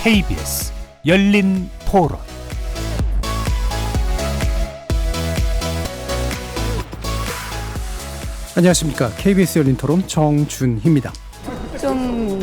KBS 열린 토론. 안녕하십니까. KBS 열린 토론 정준희입니다.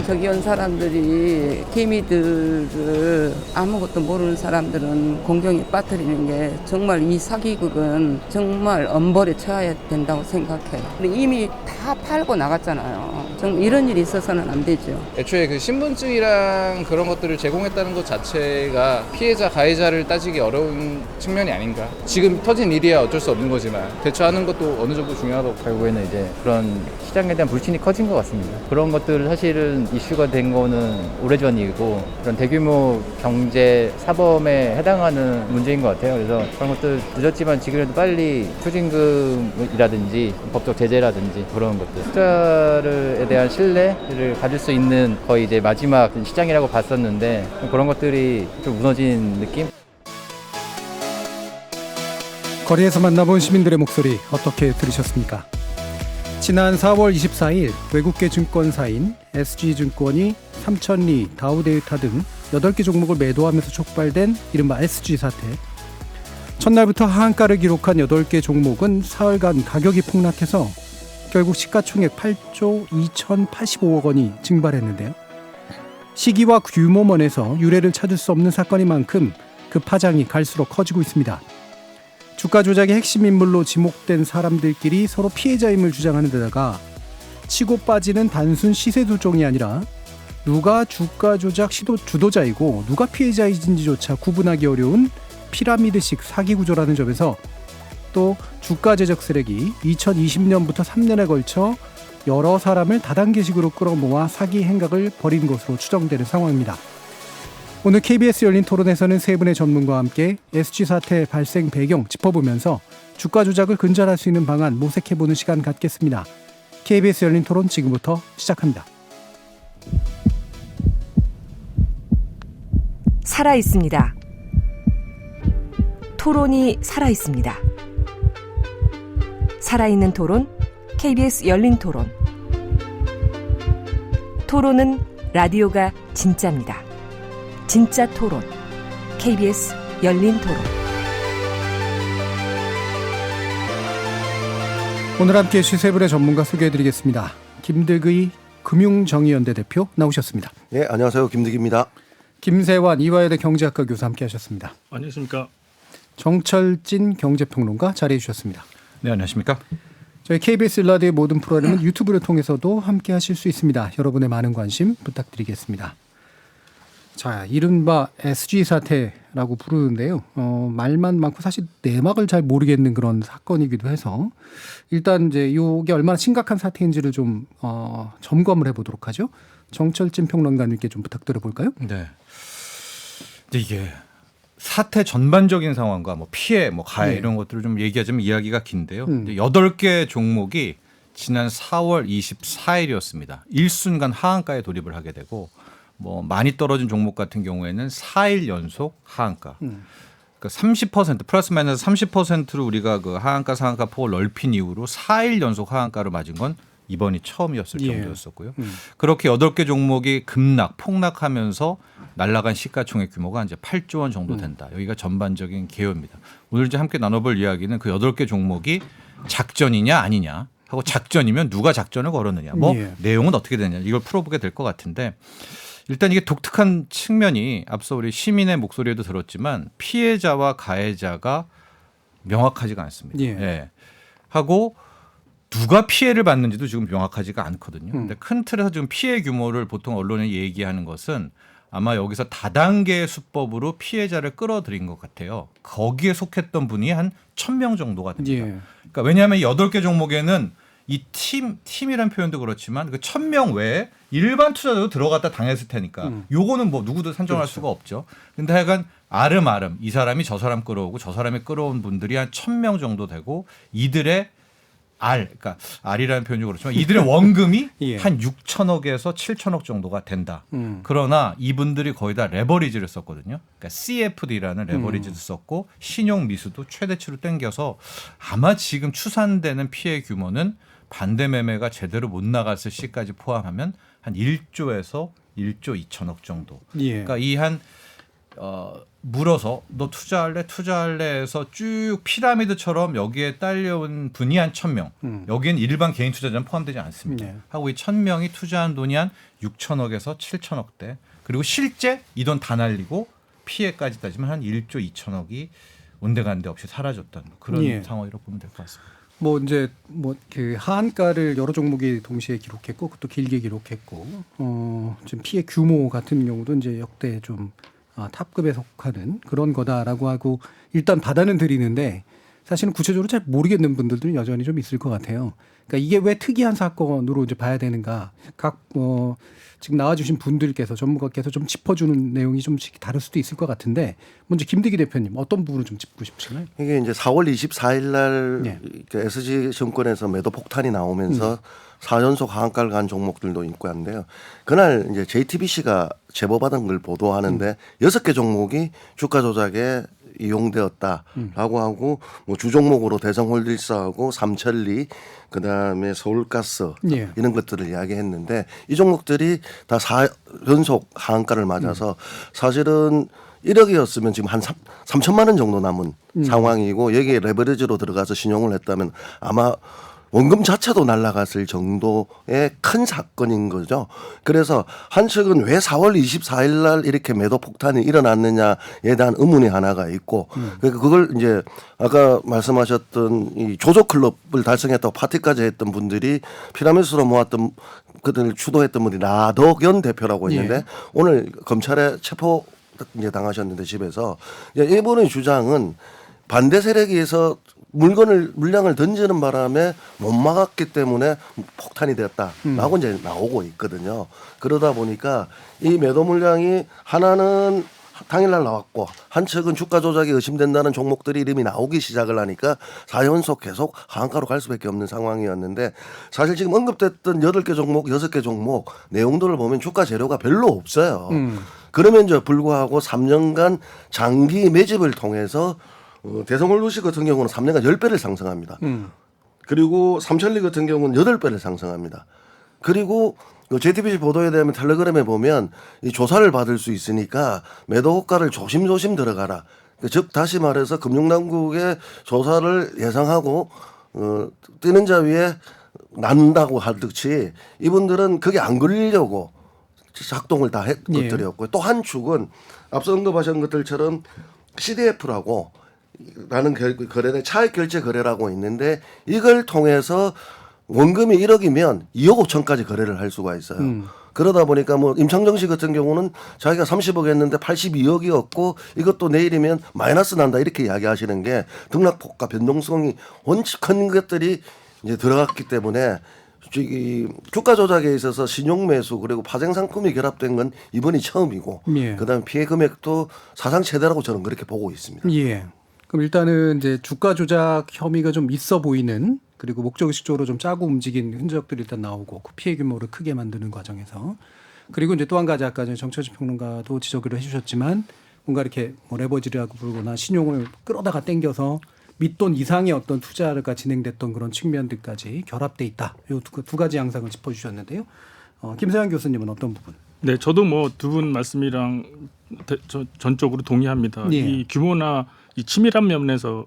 저기 온 사람들이 개미들을 아무것도 모르는 사람들은 공경에 빠뜨리는 게 정말 이 사기극은 정말 엄벌에 처해야 된다고 생각해요. 이미 다 팔고 나갔잖아요. 정말 이런 일이 있어서는 안 되죠. 애초에 그 신분증이랑 그런 것들을 제공했다는 것 자체가 피해자 가해자를 따지기 어려운 측면이 아닌가. 지금 터진 일이야 어쩔 수 없는 거지만 대처하는 것도 어느 정도 중요하다고. 결국에는 이제 그런 시장에 대한 불신이 커진 것 같습니다. 그런 것들 사실은 이슈가 된 거는 오래전이고 그런 대규모 경제 사범에 해당하는 문제인 것 같아요. 그래서 그런 것들 늦었지만 지금이라도 빨리 추징금이라든지 법적 제재라든지 그런 것들 투자에 대한 신뢰를 가질 수 있는 거의 이제 마지막 시장이라고 봤었는데 그런 것들이 좀 무너진 느낌? 거리에서 만나본 시민들의 목소리 어떻게 들으셨습니까? 지난 4월 24일 외국계 증권사인 SG증권이 삼천리, 다우데이터 등 8개 종목을 매도하면서 촉발된 이른바 SG 사태. 첫날부터 하한가를 기록한 8개 종목은 사흘간 가격이 폭락해서 결국 시가총액 8조 2,085억 원이 증발했는데요. 시기와 규모면에서 유례를 찾을 수 없는 사건인 만큼 그 파장이 갈수록 커지고 있습니다. 주가 조작의 핵심 인물로 지목된 사람들끼리 서로 피해자임을 주장하는 데다가 치고 빠지는 단순 시세 조종이 아니라 누가 주가 조작 주도자이고 누가 피해자인지조차 구분하기 어려운 피라미드식 사기 구조라는 점에서 또 주가 제적 세력이 2020년부터 3년에 걸쳐 여러 사람을 다단계식으로 끌어모아 사기 행각을 벌인 것으로 추정되는 상황입니다. 오늘 KBS 열린 토론에서는 세 분의 전문가와 함께 SG 사태 발생 배경 짚어보면서 주가 조작을 근절할 수 있는 방안 모색해보는 시간 갖겠습니다. KBS 열린 토론 지금부터 시작합니다. 살아있습니다. 토론이 살아있습니다. 살아있는 토론, KBS 열린 토론. 토론은 라디오가 진짜입니다. 진짜 토론, KBS 열린 토론. 오늘 함께 해주실 세 분의 전문가 소개해드리겠습니다. 김득의 금융정의연대 대표 나오셨습니다. 네, 안녕하세요. 김득입니다. 김세환 이화여대 경제학과 교수 함께 하셨습니다. 안녕하십니까. 정철진 경제평론가 자리해 주셨습니다. 네, 안녕하십니까. 저희 KBS 라디오의 모든 프로그램은 유튜브를 통해서도 함께 하실 수 있습니다. 여러분의 많은 관심 부탁드리겠습니다. 자, 이른바 SG 사태라고 부르는데요. 말만 많고 사실 내막을 잘 모르겠는 그런 사건이기도 해서 일단 이제 이게 얼마나 심각한 사태인지를 좀 점검을 해보도록 하죠. 정철진 평론가님께 좀 부탁드려 볼까요? 네. 근데 이게 사태 전반적인 상황과 뭐 피해, 뭐 가해 네. 이런 것들을 좀 얘기하자면 이야기가 긴데요. 8개 종목이 지난 4월 24일이었습니다. 일순간 하한가에 돌입을 하게 되고 뭐 많이 떨어진 종목 같은 경우에는 4일 연속 하한가. 그러니까 30% 플러스 마이너스 30%로 우리가 그 하한가 상한가 폭을 넓힌 이후로 4일 연속 하한가를 맞은 건 이번이 처음이었을 정도였었고요. 그렇게 8개 종목이 급락, 폭락하면서 날아간 시가총액 규모가 이제 8조 원 정도 된다. 여기가 전반적인 개요입니다. 오늘 이제 함께 나눠볼 이야기는 그 8개 종목이 작전이냐 아니냐 하고 작전이면 누가 작전을 걸었느냐 뭐 내용은 어떻게 되느냐 이걸 풀어보게 될 것 같은데 일단 이게 독특한 측면이 앞서 우리 시민의 목소리에도 들었지만 피해자와 가해자가 명확하지가 않습니다. 예. 하고 누가 피해를 받는지도 지금 명확하지가 않거든요. 근데 큰 틀에서 지금 피해 규모를 보통 언론이 얘기하는 것은 아마 여기서 다단계 수법으로 피해자를 끌어들인 것 같아요. 거기에 속했던 분이 한 1,000명 정도가 됩니다. 그러니까 왜냐하면 8개 종목에는 이 팀이라는 표현도 그렇지만 그 1,000명 외에 일반 투자자도 들어갔다 당했을 테니까 요거는 뭐 누구도 산정할 수가 없죠. 근데 하여간 아름아름 이 사람이 저 사람 끌어오고 저 사람이 끌어온 분들이 한 1,000명 정도 되고 이들의 그러니까 R이라는 표현이 그렇지만 이들의 원금이 예. 한 6천억에서 7천억 정도가 된다. 그러나 이분들이 거의 다 레버리지를 썼거든요. 그러니까 CFD라는 레버리지도 썼고 신용 미수도 최대치로 땡겨서 아마 지금 추산되는 피해 규모는 반대 매매가 제대로 못 나갔을 시까지 포함하면 한 1조에서 1조 2천억 정도. 예. 그러니까 이 한 물어서 너 투자할래 해서 쭉 피라미드처럼 여기에 딸려온 분이 한 1,000명. 여기엔 일반 개인 투자자는 포함되지 않습니다. 네. 하고 이 1,000명이 투자한 돈이 한 6천억에서 7천억대. 그리고 실제 이 돈 다 날리고 피해까지 따지면 한 1조 2천억이 온데간데 없이 사라졌던 그런 예. 상황이라고 보면 될 것 같습니다. 뭐 이제 뭐 그 하한가를 여러 종목이 동시에 기록했고 또 길게 기록했고 지금 피해 규모 같은 경우도 이제 역대 좀 탑급에 속하는 그런 거다라고 하고 일단 받아는 드리는데 사실은 구체적으로 잘 모르겠는 분들도 여전히 좀 있을 것 같아요. 그러니까 이게 왜 특이한 사건으로 이제 봐야 되는가? 각 지금 나와주신 분들께서 전문가께서 좀 짚어주는 내용이 좀 다를 수도 있을 것 같은데 먼저 김대기 대표님 어떤 부분을 좀 짚고 싶으시나요? 이게 이제 4월 24일 날 네. SG증권에서 매도 폭탄이 나오면서 4연속 하한가를 간 종목들도 있고 한데요. 그날 이제 JTBC가 제보받은 걸 보도하는데 6개 종목이 주가 조작에 이용되었다라고 하고 뭐 주종목으로 대성홀딩스하고 삼천리 그다음에 서울가스 예. 이런 것들을 이야기했는데 이 종목들이 다 4연속 하한가를 맞아서 사실은 1억이었으면 지금 한 3천만 원 정도 남은 상황이고 여기에 레버리지로 들어가서 신용을 했다면 아마 원금 자체도 날아갔을 정도의 큰 사건인 거죠. 그래서 한 측은 왜 4월 24일 날 이렇게 매도 폭탄이 일어났느냐에 대한 의문이 하나가 있고 그러니까 그걸 이제 아까 말씀하셨던 이 조조 클럽을 달성했다고 파티까지 했던 분들이 피라미드로 모았던 그들 주도했던 분이 나덕연 대표라고 있는데 예. 오늘 검찰에 체포 이제 당하셨는데 집에서 이분의 주장은 반대 세력에 의해서 물량을 던지는 바람에 못 막았기 때문에 폭탄이 되었다라고 이제 나오고 있거든요. 그러다 보니까 이 매도 물량이 하나는 당일날 나왔고 한 측은 주가 조작이 의심된다는 종목들이 이름이 나오기 시작을 하니까 4연속 계속 하한가로 갈 수밖에 없는 상황이었는데 사실 지금 언급됐던 8개 종목, 6개 종목 내용들을 보면 주가 재료가 별로 없어요. 그러면서 불구하고 3년간 장기 매집을 통해서 대성홀루시 같은 경우는 3년간 10배를 상승합니다. 그리고 삼천리 같은 경우는 8배를 상승합니다. 그리고 JTBC 보도에 대한 텔레그램에 보면 이 조사를 받을 수 있으니까 매도 호가를 조심조심 들어가라. 즉 다시 말해서 금융당국의 조사를 예상하고 뛰는 자 위에 난다고 하듯이 이분들은 그게 안 걸리려고 작동을 다 했 것들이었고요. 또 한 축은 앞서 언급하신 것들처럼 CDF라고 라는 거래대 차익 결제 거래라고 있는데 이걸 통해서 원금이 1억이면 2억 5천까지 거래를 할 수가 있어요. 그러다 보니까 뭐 임창정 씨 같은 경우는 자기가 30억 했는데 82억이었고 이것도 내일이면 마이너스 난다 이렇게 이야기하시는 게 등락폭과 변동성이 원칙 큰 것들이 이제 들어갔기 때문에 이 주가 조작에 있어서 신용 매수 그리고 파생 상품이 결합된 건 이번이 처음이고 예. 그다음에 피해 금액도 사상 최대라고 저는 그렇게 보고 있습니다. 예. 그럼 일단은 이제 주가 조작 혐의가 좀 있어 보이는 그리고 목적의식적으로 좀 짜고 움직인 흔적들이 일단 나오고 그 피해 규모를 크게 만드는 과정에서 그리고 이제 또 한 가지 아까 정철진 평론가도 지적을 해주셨지만 뭔가 이렇게 뭐 레버리지라고 부르거나 신용을 끌어다가 땡겨서 밑돈 이상의 어떤 투자가 진행됐던 그런 측면들까지 결합돼 있다. 이 두 가지 양상을 짚어주셨는데요. 김세환 교수님은 어떤 부분? 네, 저도 뭐 두 분 말씀이랑 전적으로 동의합니다. 예. 이 규모나 이 치밀한 면에서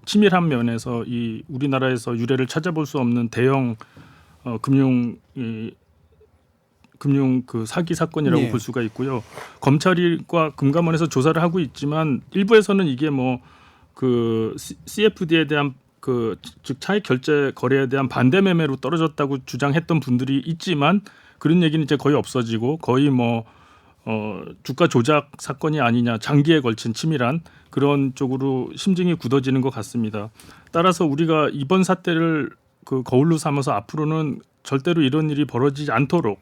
이 우리나라에서 유례를 찾아볼 수 없는 대형 금융 그 사기 사건이라고 예. 볼 수가 있고요. 검찰과 금감원에서 조사를 하고 있지만 일부에서는 이게 뭐 그 CFD에 대한 즉 차익 결제 거래에 대한 반대 매매로 떨어졌다고 주장했던 분들이 있지만 그런 얘기는 이제 거의 없어지고 거의 뭐 주가 조작 사건이 아니냐 장기에 걸친 치밀한 그런 쪽으로 심증이 굳어지는 것 같습니다. 따라서 우리가 이번 사태를 그 거울로 삼아서 앞으로는 절대로 이런 일이 벌어지지 않도록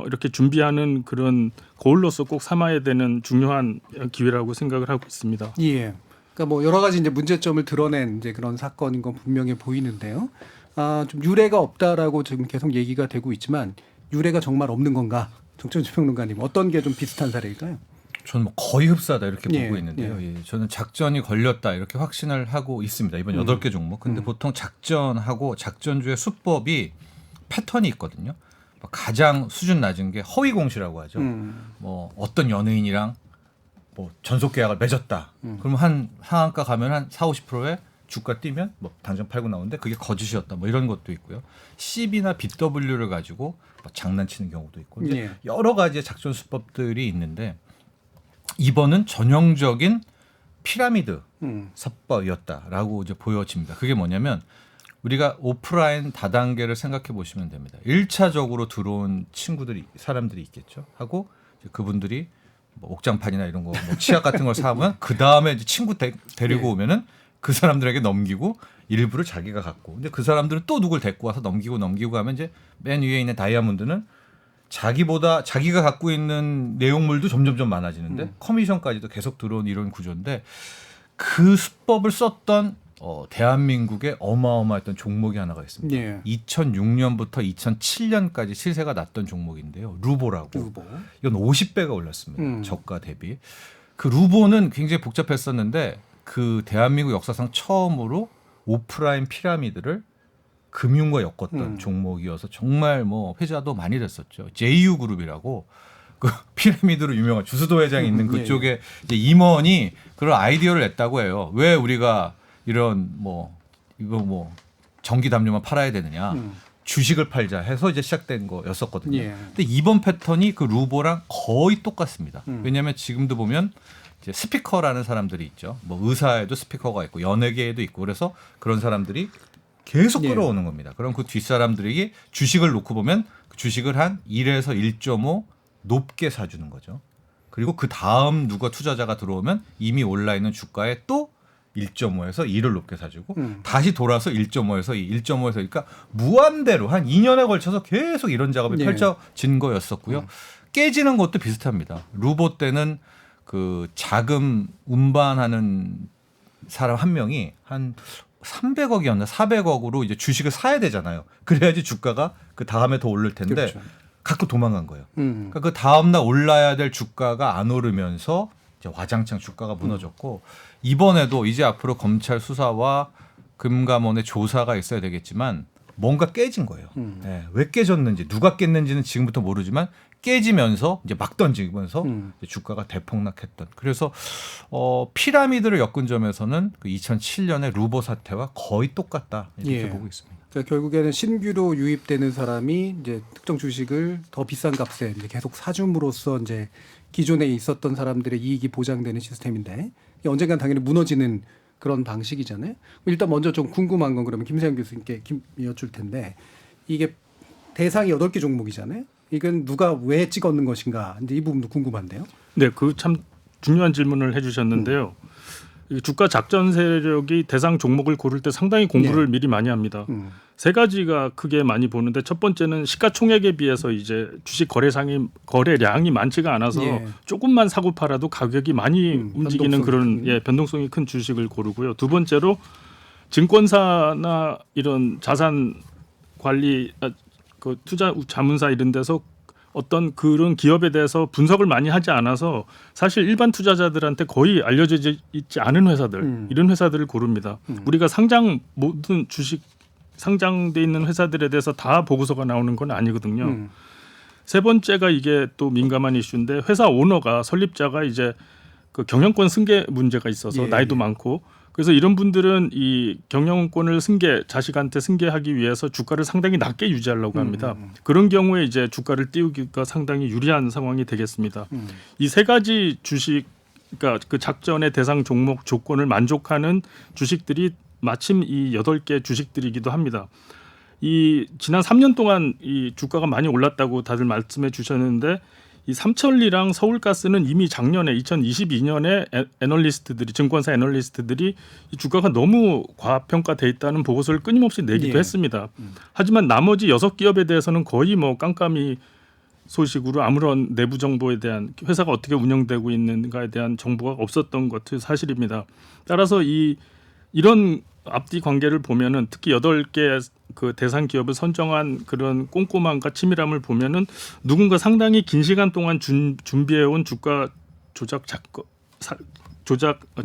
이렇게 준비하는 그런 거울로서 꼭 삼아야 되는 중요한 기회라고 생각을 하고 있습니다. 예. 그러니까 뭐 여러 가지 이제 문제점을 드러낸 이제 그런 사건인 건 분명해 보이는데요. 좀 유례가 없다라고 지금 계속 얘기가 되고 있지만 유례가 정말 없는 건가? 정천주 평론가님 어떤 게 좀 비슷한 사례일까요? 저는 뭐 거의 흡사하다 이렇게 예, 보고 있는데요. 예, 저는 작전이 걸렸다 이렇게 확신을 하고 있습니다. 이번 8개 종목. 근데 보통 작전하고 작전주의 수법이 패턴이 있거든요. 가장 수준 낮은 게 허위 공시라고 하죠. 뭐 어떤 연예인이랑 뭐 전속 계약을 맺었다. 그러면 한 상한가 가면 한 40-50%에 주가 뛰면 뭐 당장 팔고 나오는데 그게 거짓이었다. 뭐 이런 것도 있고요. CB나 BW를 가지고 뭐 장난치는 경우도 있고 이제 예. 여러 가지의 작전 수법들이 있는데 이번은 전형적인 피라미드 사법이었다라고 이제 보여집니다. 그게 뭐냐면 우리가 오프라인 다단계를 생각해 보시면 됩니다. 1차적으로 들어온 사람들이 있겠죠. 하고 이제 그분들이 뭐 옥장판이나 이런 거, 뭐 치약 같은 걸 사면 그 다음에 이제 친구 데리고 오면은 그 사람들에게 넘기고 일부를 자기가 갖고. 근데 그 사람들은 또 누굴 데리고 와서 넘기고 하면 이제 맨 위에 있는 다이아몬드는 자기가 갖고 있는 내용물도 점점점 많아지는데 커미션까지도 계속 들어온 이런 구조인데 그 수법을 썼던 대한민국의 어마어마했던 종목이 하나가 있습니다. 예. 2006년부터 2007년까지 시세가 났던 종목인데요. 루보라고. 루보. 이건 50배가 올랐습니다. 저가 대비. 그 루보는 굉장히 복잡했었는데 그 대한민국 역사상 처음으로 오프라인 피라미드를 금융과 엮었던 종목이어서 정말 뭐 회자도 많이 됐었죠. JU그룹이라고 그 피라미드로 유명한 주수도 회장이 있는 그쪽에 이제 임원이 그런 아이디어를 냈다고 해요. 왜 우리가 이런 이거 전기 담요만 팔아야 되느냐. 주식을 팔자 해서 이제 시작된 거였었거든요. 예. 근데 이번 패턴이 그 루보랑 거의 똑같습니다. 왜냐하면 지금도 보면 이제 스피커라는 사람들이 있죠. 뭐 의사에도 스피커가 있고 연예계에도 있고 그래서 그런 사람들이 계속 끌어오는 겁니다. 그럼 그 뒷사람들에게 주식을 놓고 보면 그 주식을 한 1에서 1.5 높게 사주는 거죠. 그리고 그 다음 누가 투자자가 들어오면 이미 올라 있는 주가에 또 1.5에서 2를 높게 사주고 다시 돌아서 1.5에서 2, 1.5에서 그러니까 무한대로 한 2년에 걸쳐서 계속 이런 작업이 펼쳐진 거였었고요. 깨지는 것도 비슷합니다. 루보 때는 그 자금 운반하는 사람 한 명이 한 300억이었나 400억으로 이제 주식을 사야 되잖아요. 그래야지 주가가 그 다음에 더 오를 텐데 그렇죠. 갖고 도망간 거예요. 그러니까 그 다음날 올라야 될 주가가 안 오르면서 이제 와장창 주가가 무너졌고 이번에도 이제 앞으로 검찰 수사와 금감원의 조사가 있어야 되겠지만 뭔가 깨진 거예요. 네, 왜 깨졌는지 누가 깼는지는 지금부터 모르지만 깨지면서 이제 막 던지면서 이제 주가가 대폭락했던. 그래서 피라미드를 엮은 점에서는 그 2007년의 루보 사태와 거의 똑같다 이렇게 보고 있습니다. 그러니까 결국에는 신규로 유입되는 사람이 이제 특정 주식을 더 비싼 값에 이제 계속 사줌으로써 이제 기존에 있었던 사람들의 이익이 보장되는 시스템인데 이게 언젠간 당연히 무너지는 그런 방식이잖아요. 일단 먼저 좀 궁금한 건 그러면 김세영 교수님께 여쭐 텐데 이게 대상이 8개 종목이잖아요. 이건 누가 왜 찍었는 것인가? 이제 이 부분도 궁금한데요. 네, 그 참 중요한 질문을 해주셨는데요. 이 주가 작전 세력이 대상 종목을 고를 때 상당히 공부를 미리 많이 합니다. 세 가지가 크게 많이 보는데 첫 번째는 시가총액에 비해서 이제 주식 거래량이 많지가 않아서 조금만 사고 팔아도 가격이 많이 움직이는 그런 변동성이 큰 주식을 고르고요. 두 번째로 증권사나 이런 자산 관리 그 투자 자문사 이런 데서 어떤 그런 기업에 대해서 분석을 많이 하지 않아서 사실 일반 투자자들한테 거의 알려져 있지 않은 회사들 이런 회사들을 고릅니다. 우리가 모든 주식 상장돼 있는 회사들에 대해서 다 보고서가 나오는 건 아니거든요. 세 번째가 이게 또 민감한 이슈인데 회사 오너가 설립자가 이제 그 경영권 승계 문제가 있어서 나이도 많고 그래서 이런 분들은 이 경영권을 자식한테 승계하기 위해서 주가를 상당히 낮게 유지하려고 합니다. 그런 경우에 이제 주가를 띄우기가 상당히 유리한 상황이 되겠습니다. 이 세 가지 주식, 그러니까 그 작전의 대상 종목 조건을 만족하는 주식들이 마침 이 8개 주식들이기도 합니다. 이 지난 3년 동안 이 주가가 많이 올랐다고 다들 말씀해 주셨는데 이 삼천리랑 서울가스는 이미 작년에 2022년에 증권사 애널리스트들이 이 주가가 너무 과평가돼 있다는 보고서를 끊임없이 내기도 했습니다. 하지만 나머지 6기업에 대해서는 거의 뭐 깜깜이 소식으로 아무런 내부 정보에 대한 회사가 어떻게 운영되고 있는가에 대한 정보가 없었던 것이 사실입니다. 따라서 이런 앞뒤 관계를 보면은 특히 8개 그 대상 기업을 선정한 그런 꼼꼼함과 치밀함을 보면은 누군가 상당히 긴 시간 동안 준비해온 주가 조작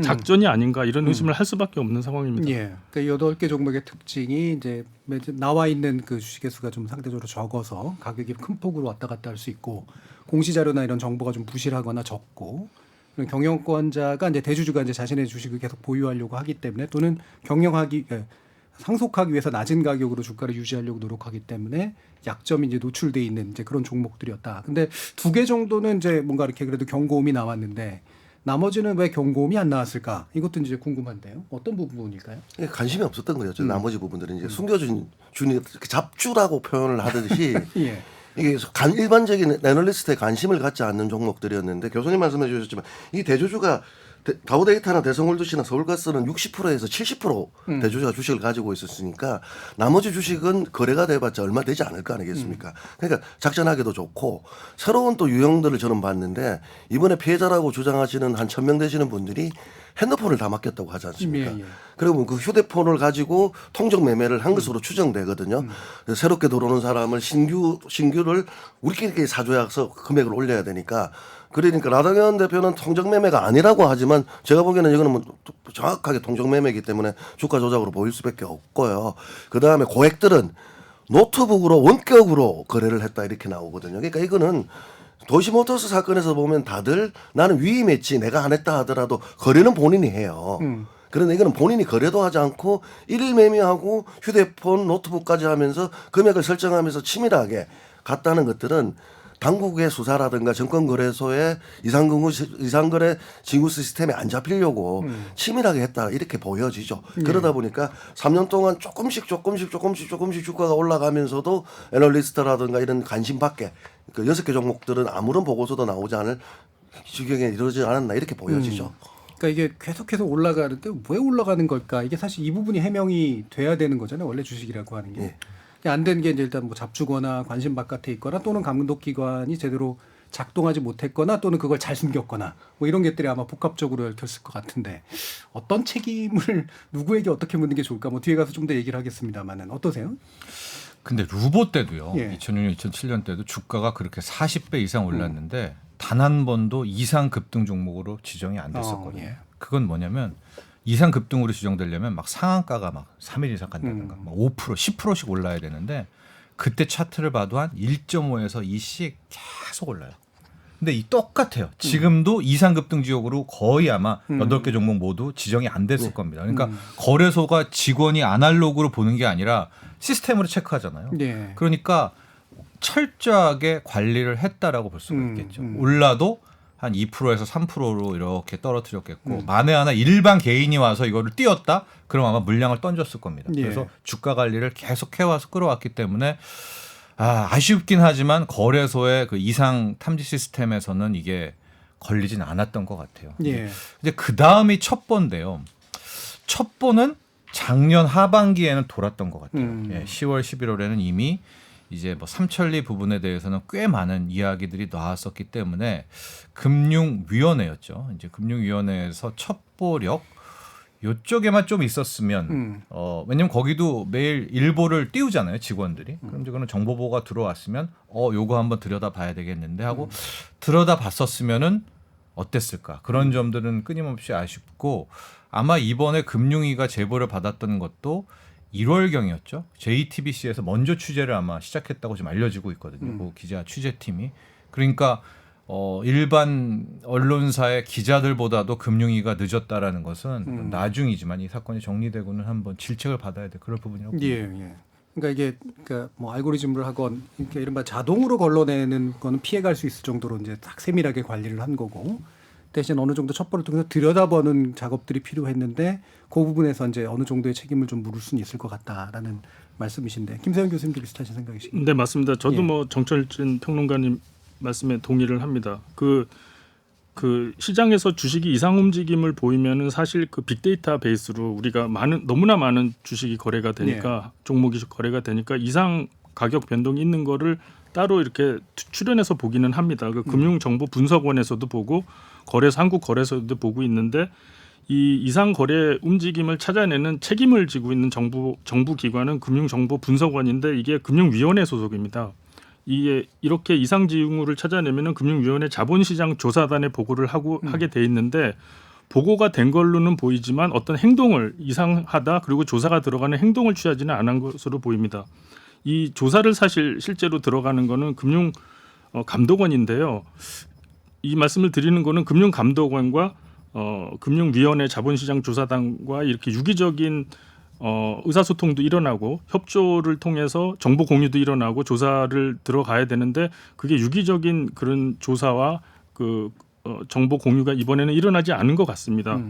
작전이 아닌가 이런 의심을 할 수밖에 없는 상황입니다. 예. 그러니까 8개 종목의 특징이 이제 나와 있는 그 주식의 수가 좀 상대적으로 적어서 가격이 큰 폭으로 왔다 갔다 할 수 있고 공시 자료나 이런 정보가 좀 부실하거나 적고 그런 경영권자가 이제 대주주가 이제 자신의 주식을 계속 보유하려고 하기 때문에 또는 상속하기 위해서 낮은 가격으로 주가를 유지하려고 노력하기 때문에 약점이 이제 노출돼 있는 이제 그런 종목들이었다. 근데 2개 정도는 이제 뭔가 이렇게 그래도 경고음이 나왔는데 나머지는 왜 경고음이 안 나왔을까? 이것도 이제 궁금한데요. 어떤 부분일까요? 관심이 없었던 거죠. 나머지 부분들은 이제 숨겨준 잡주라고 표현을 하듯이 예. 이게 일반적인 애널리스트의 관심을 갖지 않는 종목들이었는데 교수님 말씀해 주셨지만 이 대주주가 다우데이터나 대성홀드시나 서울가스는 60%에서 70% 대주주가 주식을 가지고 있었으니까 나머지 주식은 거래가 돼봤자 얼마 되지 않을 거 아니겠습니까? 그러니까 작전하기도 좋고 새로운 또 유형들을 저는 봤는데 이번에 피해자라고 주장하시는 한 1000명 되시는 분들이 핸드폰을 다 맡겼다고 하지 않습니까? 예. 그리고 그 휴대폰을 가지고 통정 매매를 한 것으로 추정되거든요. 그래서 새롭게 들어오는 사람을 신규를 우리끼리 사줘야서 금액을 올려야 되니까 그러니까 나당현 대표는 통정 매매가 아니라고 하지만 제가 보기에는 이거는 뭐 정확하게 통정 매매이기 때문에 주가 조작으로 보일 수밖에 없고요. 그 다음에 고액들은 노트북으로 원격으로 거래를 했다 이렇게 나오거든요. 그러니까 이거는 도시모터스 사건에서 보면 다들 나는 위임했지 내가 안 했다 하더라도 거래는 본인이 해요. 그런데 이거는 본인이 거래도 하지 않고 일일 매매하고 휴대폰 노트북까지 하면서 금액을 설정하면서 치밀하게 갔다는 것들은 당국의 수사라든가 증권거래소의 이상거래 징후 시스템에 안 잡히려고 치밀하게 했다 이렇게 보여지죠. 그러다 보니까 3년 동안 조금씩 주가가 올라가면서도 애널리스트라든가 이런 관심 밖에 그 6개 종목들은 아무런 보고서도 나오지 않을 지경에 이르지 않았나 이렇게 보여지죠. 그러니까 이게 계속해서 올라가는데 왜 올라가는 걸까? 이게 사실 이 부분이 해명이 돼야 되는 거잖아요. 원래 주식이라고 하는 게. 예. 안 된 게 이제 일단 뭐 잡주거나 관심 바깥에 있거나 또는 감독기관이 제대로 작동하지 못했거나 또는 그걸 잘 숨겼거나 뭐 이런 것들이 아마 복합적으로 얽혔을 것 같은데 어떤 책임을 누구에게 어떻게 묻는 게 좋을까? 뭐 뒤에 가서 좀 더 얘기를 하겠습니다만은 어떠세요? 근데 루보 때도요. 예. 2006년, 2007년 때도 주가가 그렇게 40배 이상 올랐는데 단 한 번도 이상 급등 종목으로 지정이 안 됐었거든요. 예. 그건 뭐냐면 이상 급등으로 지정되려면 막 상한가가 막 3일 이상 간다든가 막 5%, 10%씩 올라야 되는데 그때 차트를 봐도 한 1.5에서 2씩 계속 올라요. 근데 이 똑같아요. 지금도 이상 급등 지역으로 거의 아마 8개 종목 모두 지정이 안 됐을 겁니다. 그러니까 거래소가 직원이 아날로그로 보는 게 아니라 시스템으로 체크하잖아요. 예. 그러니까 철저하게 관리를 했다라고 볼 수가 있겠죠. 올라도 한 2%에서 3%로 이렇게 떨어뜨렸겠고 만에 하나 일반 개인이 와서 이거를 띄웠다? 그럼 아마 물량을 던졌을 겁니다. 예. 그래서 주가 관리를 계속 해와서 끌어왔기 때문에 아쉽긴 하지만 거래소의 그 이상 탐지 시스템에서는 이게 걸리진 않았던 것 같아요. 예. 이제 그 다음이 첩보인데요. 첩보는 작년 하반기에는 돌았던 것 같아요. 예, 10월, 11월에는 이미 이제 뭐 삼천리 부분에 대해서는 꽤 많은 이야기들이 나왔었기 때문에 금융위원회였죠. 이제 금융위원회에서 첩보력 요쪽에만 좀 있었으면 왜냐면 거기도 매일 일보를 띄우잖아요, 직원들이. 그럼 이제 그런 정보보고가 들어왔으면 요거 한번 들여다봐야 되겠는데 하고 들여다봤었으면은 어땠을까? 그런 점들은 끊임없이 아쉽고 아마 이번에 금융위가 제보를 받았던 것도 1월경이었죠. JTBC에서 먼저 취재를 아마 시작했다고 지금 알려지고 있거든요. 그 기자 취재팀이. 그러니까 일반 언론사의 기자들보다도 금융위가 늦었다라는 것은 나중이지만 이 사건이 정리되고는 한번 질책을 받아야 될 그럴 부분이라고 봅니다. 예. 그러니까 이게 뭐 알고리즘을 하건 그러니까 이른바 자동으로 걸러내는 거는 피해갈 수 있을 정도로 이제 딱 세밀하게 관리를 한 거고 대신 어느 정도 첩보를 통해서 들여다보는 작업들이 필요했는데 그 부분에서 이제 어느 정도의 책임을 좀 물을 수는 있을 것 같다라는 말씀이신데 김세현 교수님도 비슷하신 생각이신가요? 네, 맞습니다. 저도 예. 뭐 정철진 평론가님 말씀에 동의를 합니다. 그 시장에서 주식이 이상 움직임을 보이면은 사실 그 빅데이터 베이스로 우리가 너무나 많은 주식이 거래가 되니까 종목이 거래가 되니까 이상 가격 변동이 있는 거를 따로 이렇게 출연해서 보기는 합니다. 그 금융정보분석원에서도 보고 한국 거래소도 보고 있는데 이 이상 거래 움직임을 찾아내는 책임을 지고 있는 정부 기관은 금융정보분석원인데 이게 금융위원회 소속입니다. 이게 이렇게 이상 징후를 찾아내면은 금융위원회 자본시장 조사단에 보고를 하게 돼 있는데 보고가 된 걸로는 보이지만 어떤 행동을 이상하다 그리고 조사가 들어가는 행동을 취하지는 않은 것으로 보입니다. 이 조사를 실제로 들어가는 거는 금융감독원인데요. 이 말씀을 드리는 거는 금융감독원과 금융위원회 자본시장 조사단과 이렇게 유기적인 의사소통도 일어나고 협조를 통해서 정보 공유도 일어나고 조사를 들어가야 되는데 그게 유기적인 그런 조사와 정보 공유가 이번에는 일어나지 않은 것 같습니다.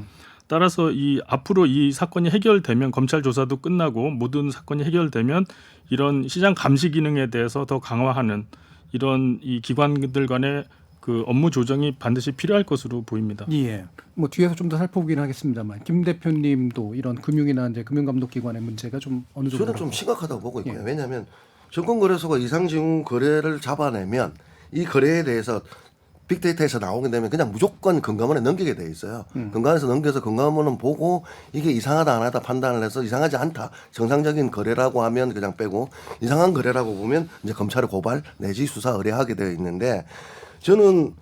따라서 앞으로 이 사건이 해결되면 검찰 조사도 끝나고 모든 사건이 해결되면 이런 시장 감시 기능에 대해서 더 강화하는 이런 이 기관들 간의 그 업무 조정이 반드시 필요할 것으로 보입니다. 예. 뭐 뒤에서 좀 더 살펴보긴 하겠습니다만 김 대표님도 이런 금융이나 이제 금융감독기관의 문제가 좀 어느 정도 저는 좀 심각하다고 보고 있고요. 예. 왜냐하면 증권거래소가 이상징후 거래를 잡아내면 이 거래에 대해서 빅데이터에서 나오게 되면 그냥 무조건 금감원에 넘기게 돼 있어요. 금감원에서 넘겨서 금감원은 보고 이게 이상하다 안 하다 판단을 해서 이상하지 않다. 정상적인 거래라고 하면 그냥 빼고 이상한 거래라고 보면 이제 검찰에 고발 내지 수사 의뢰하게 되어 있는데 저는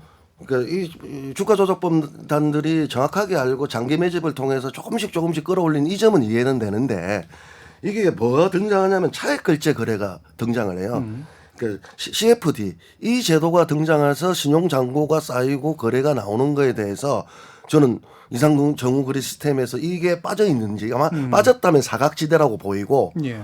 그러니까 이 주가조작범단들이 정확하게 알고 장기 매집을 통해서 조금씩 끌어올린 이 점은 이해는 되는데 이게 뭐가 등장하냐면 차액결제 거래가 등장을 해요. 그 CFD 이 제도가 등장해서 신용잔고가 쌓이고 거래가 나오는 거에 대해서 저는 이상정후 거래 시스템에서 이게 빠져 있는지 아마 빠졌다면 사각지대라고 보이고 예.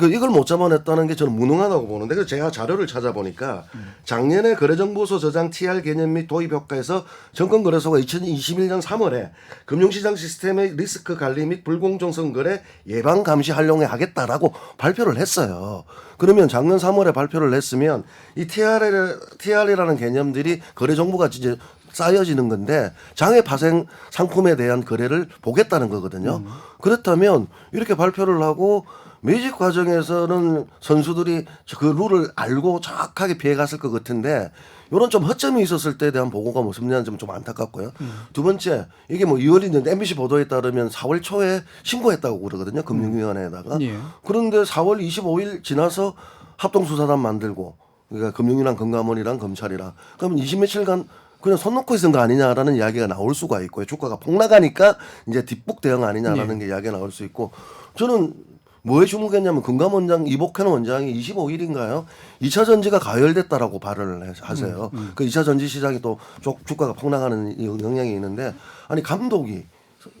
이걸 못 잡아냈다는 게 저는 무능하다고 보는데 그래서 제가 자료를 찾아보니까 작년에 거래정보소 저장 TR 개념 및 도입 효과에서 정권거래소가 2021년 3월에 금융시장 시스템의 리스크 관리 및 불공정성 거래 예방 감시 활용에 하겠다라고 발표를 했어요. 그러면 작년 3월에 발표를 했으면 이 TR이라는 개념들이 거래 정보가 이제 쌓여지는 건데 장애 파생 상품에 대한 거래를 보겠다는 거거든요. 그렇다면 이렇게 발표를 하고 매집 과정에서는 선수들이 그 룰을 알고 정확하게 피해갔을 것 같은데 이런 좀 허점이 있었을 때에 대한 보고가 없었냐는 점 좀 안타깝고요. 두 번째 이게 뭐 2월인데 MBC 보도에 따르면 4월 초에 신고했다고 그러거든요. 금융위원회에다가. 예. 그런데 4월 25일 지나서 합동수사단 만들고 그러니까 금융이랑 금감원이랑 검찰이랑 그러면 20 며칠간 그냥 손 놓고 있은 거 아니냐라는 이야기가 나올 수가 있고요. 주가가 폭락하니까 이제 뒷북 대응 아니냐라는 게 이야기가 나올 수 있고 저는 뭐에 주목했냐면 금감원장 이복현 원장이 25일인가요? 2차 전지가 가열됐다라고 발언을 하세요. 그 2차 전지 시장이 또 주가가 폭락하는 영향이 있는데 아니 감독이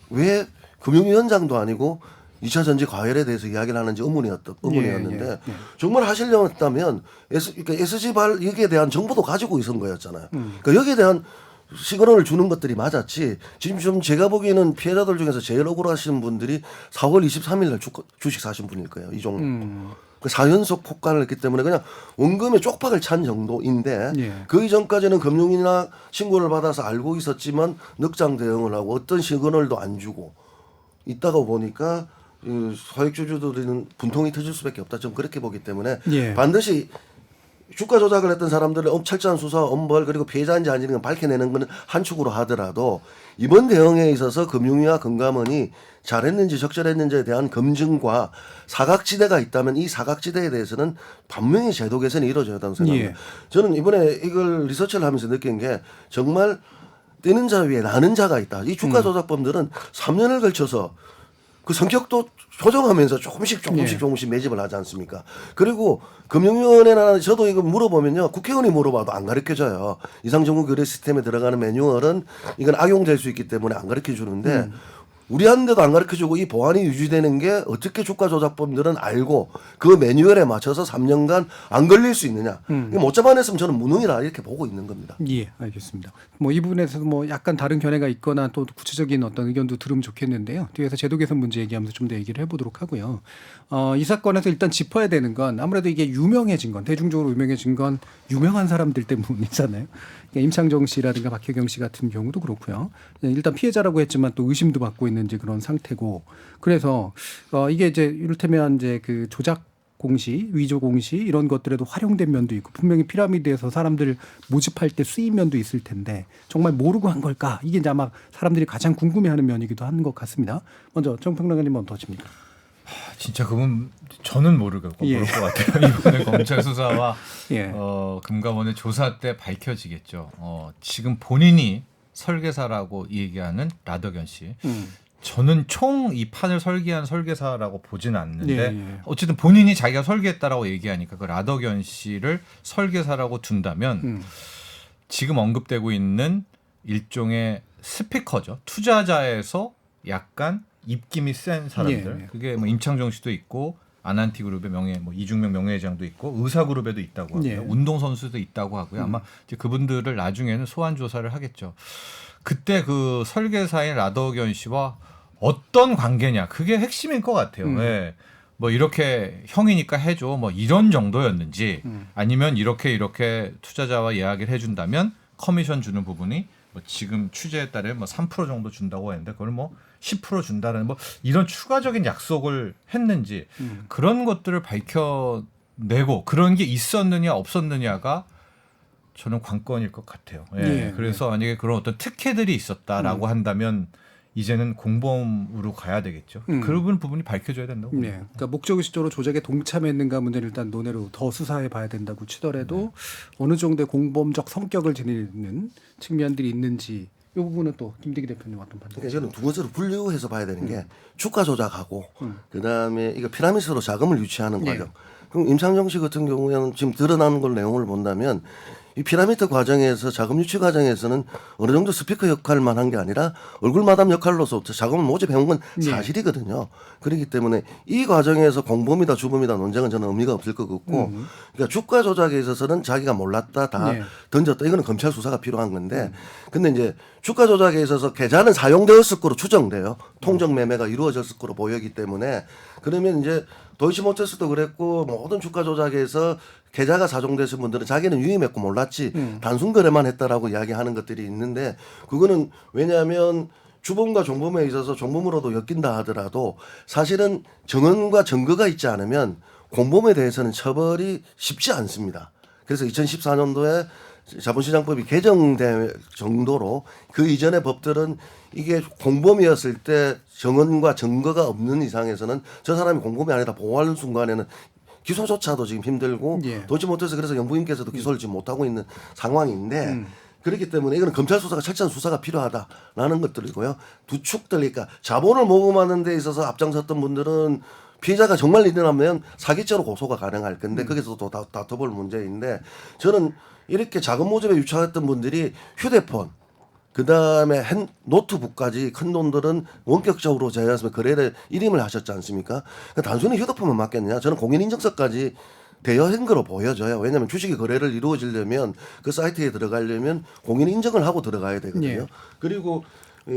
왜 금융위원장도 아니고 2차 전지 과열에 대해서 이야기를 하는지 의문이었는데 정말 하시려고 했다면 그러니까 SG발 여기에 대한 정보도 가지고 있은 거였잖아요. 그러니까 여기에 대한 시그널을 주는 것들이 맞았지. 지금 좀 제가 보기에는 피해자들 중에서 제일 억울하신 분들이 4월 23일 날 주식 사신 분일 거예요. 이 종목. 그 4연속 폭간을 했기 때문에 그냥 원금에 쪽박을 찬 정도인데 그 이전까지는 금융이나 신고를 받아서 알고 있었지만 늑장 대응을 하고 어떤 시그널도 안 주고 있다가 보니까 소액주주들은 분통이 터질 수밖에 없다. 좀 그렇게 보기 때문에 반드시 주가 조작을 했던 사람들의 철저한 수사, 엄벌 그리고 피해자인지 아닌지 밝혀내는 것은 한 축으로 하더라도 이번 대응에 있어서 금융위와 금감원이 잘했는지 적절했는지에 대한 검증과 사각지대가 있다면 이 사각지대에 대해서는 분명히 제도 개선이 이루어져야 한다고 생각합니다. 저는 이번에 이걸 리서치를 하면서 느낀 게 정말 뛰는 자 위에 나는 자가 있다. 이 주가 조작범들은 3년을 걸쳐서 그 성격도 조정하면서 조금씩 매집을 하지 않습니까? 그리고 금융위원회나 저도 이거 물어보면요. 국회의원이 물어봐도 안 가르쳐줘요. 이상정후 거래 시스템에 들어가는 매뉴얼은 이건 악용될 수 있기 때문에 안 가르쳐주는데 우리한테도 안 가르쳐주고 이 보안이 유지되는 게 어떻게 주가 조작범들은 알고 그 매뉴얼에 맞춰서 3년간 안 걸릴 수 있느냐. 못 잡아냈으면 저는 무능이라 이렇게 보고 있는 겁니다. 예, 알겠습니다. 뭐 이 부분에서도 뭐 약간 다른 견해가 있거나 또 구체적인 어떤 의견도 들으면 좋겠는데요. 뒤에서 제도 개선 문제 얘기하면서 좀 더 얘기를 해보도록 하고요. 이 사건에서 일단 짚어야 되는 건 아무래도 이게 유명해진 건 대중적으로 유명해진 건 유명한 사람들 때문이잖아요. 그러니까 임창정 씨라든가 박혜경 씨 같은 경우도 그렇고요. 일단 피해자라고 했지만 또 의심도 받고 있는 이제 그런 상태고 그래서 이게 이제 이를테면 이제 그 조작 공시, 위조 공시 이런 것들에도 활용된 면도 있고 분명히 피라미드에서 사람들 모집할 때 쓰인 면도 있을 텐데 정말 모르고 한 걸까? 이게 이제 아마 사람들이 가장 궁금해하는 면이기도 한 것 같습니다. 먼저 정평론가님 어떠십니까? 진짜 그분 저는 모르겠고 예. 모를 것 같아요. 이번에 검찰 수사와 예. 금감원의 조사 때 밝혀지겠죠. 지금 본인이 설계사라고 얘기하는 라더견 씨. 저는 총 이 판을 설계한 설계사라고 보지는 않는데 예. 어쨌든 본인이 자기가 설계했다라고 얘기하니까 그 라더견 씨를 설계사라고 둔다면 지금 언급되고 있는 일종의 스피커죠. 투자자에서 약간 입김이 센 사람들. 예. 그게 뭐 임창정 씨도 있고 아난티 그룹의 이중명 명예회장도 있고 의사 그룹에도 있다고 하고요. 예. 운동 선수도 있다고 하고요. 아마 이제 그분들을 나중에는 소환 조사를 하겠죠. 그때 그 설계사인 라더견 씨와 어떤 관계냐 그게 핵심인 것 같아요. 네. 뭐 이렇게 형이니까 해줘 뭐 이런 정도였는지 아니면 이렇게 투자자와 이야기를 해준다면 커미션 주는 부분이 뭐 지금 취재에 따르 뭐 3% 정도 준다고 했는데 그걸 뭐 10% 준다는 뭐 이런 추가적인 약속을 했는지 그런 것들을 밝혀내고 그런 게 있었느냐 없었느냐가 저는 관건일 것 같아요. 예. 예. 그래서 만약에 그런 어떤 특혜들이 있었다라고 한다면 이제는 공범으로 가야 되겠죠. 그런 부분이 밝혀져야 된다고. 네. 그러니까 목적의식적으로 조작에 동참했는가 문제를 일단 논외로 더 수사해 봐야 된다고 치더라도 어느 정도의 공범적 성격을 지니는 측면들이 있는지 이 부분은 또 김대기 대표님 어떤 판단? 그러니까 저는 두 번째로 분류해서 봐야 되는 게 주가 조작하고 그다음에 이거 피라미드로 자금을 유치하는 과정. 그럼 임창정 씨 같은 경우에는 지금 드러나는 걸 내용을 본다면 이 피라미드 과정에서 자금 유치 과정에서는 어느 정도 스피커 역할만 한 게 아니라 얼굴 마담 역할로서 자금을 모집해온 건 사실이거든요. 그렇기 때문에 이 과정에서 공범이다 주범이다 논쟁은 저는 의미가 없을 것 같고 그러니까 주가 조작에 있어서는 자기가 몰랐다 다 던졌다 이거는 검찰 수사가 필요한 건데 근데 이제 주가 조작에 있어서 계좌는 사용되었을 거로 추정돼요. 통정 매매가 이루어졌을 거로 보이기 때문에 그러면 이제 도이치모터스도 그랬고 모든 주가 조작에서 계좌가 사종되신 분들은 자기는 유임했고 몰랐지 단순 거래만 했다라고 이야기하는 것들이 있는데 그거는 왜냐하면 주범과 종범에 있어서 종범으로도 엮인다 하더라도 사실은 정언과 증거가 있지 않으면 공범에 대해서는 처벌이 쉽지 않습니다. 그래서 2014년도에 자본시장법이 개정될 정도로 그 이전의 법들은 이게 공범이었을 때 정언과 증거가 없는 이상에서는 저 사람이 공범이 아니라 보호하는 순간에는 기소조차도 지금 힘들고 도지못해서 그래서 영부인께서도 기소를 지금 못하고 있는 상황인데 그렇기 때문에 이거는 검찰 수사가 철저한 수사가 필요하다라는 것들이고요. 두 축들 그러니까 자본을 모금하는 데 있어서 앞장섰던 분들은 피해자가 정말 일어나면 사기죄로 고소가 가능할 건데 거기서도 다퉈볼 문제인데 저는 이렇게 자금 모집에 유착했던 분들이 휴대폰 그다음에 노트북까지 큰 돈들은 원격적으로 제외해서 거래를 일임을 하셨지 않습니까? 단순히 휴대폰만 맞겠느냐? 저는 공인인증서까지 대여한 거로 보여져요. 왜냐하면 주식의 거래를 이루어지려면 그 사이트에 들어가려면 공인인증을 하고 들어가야 되거든요. 그리고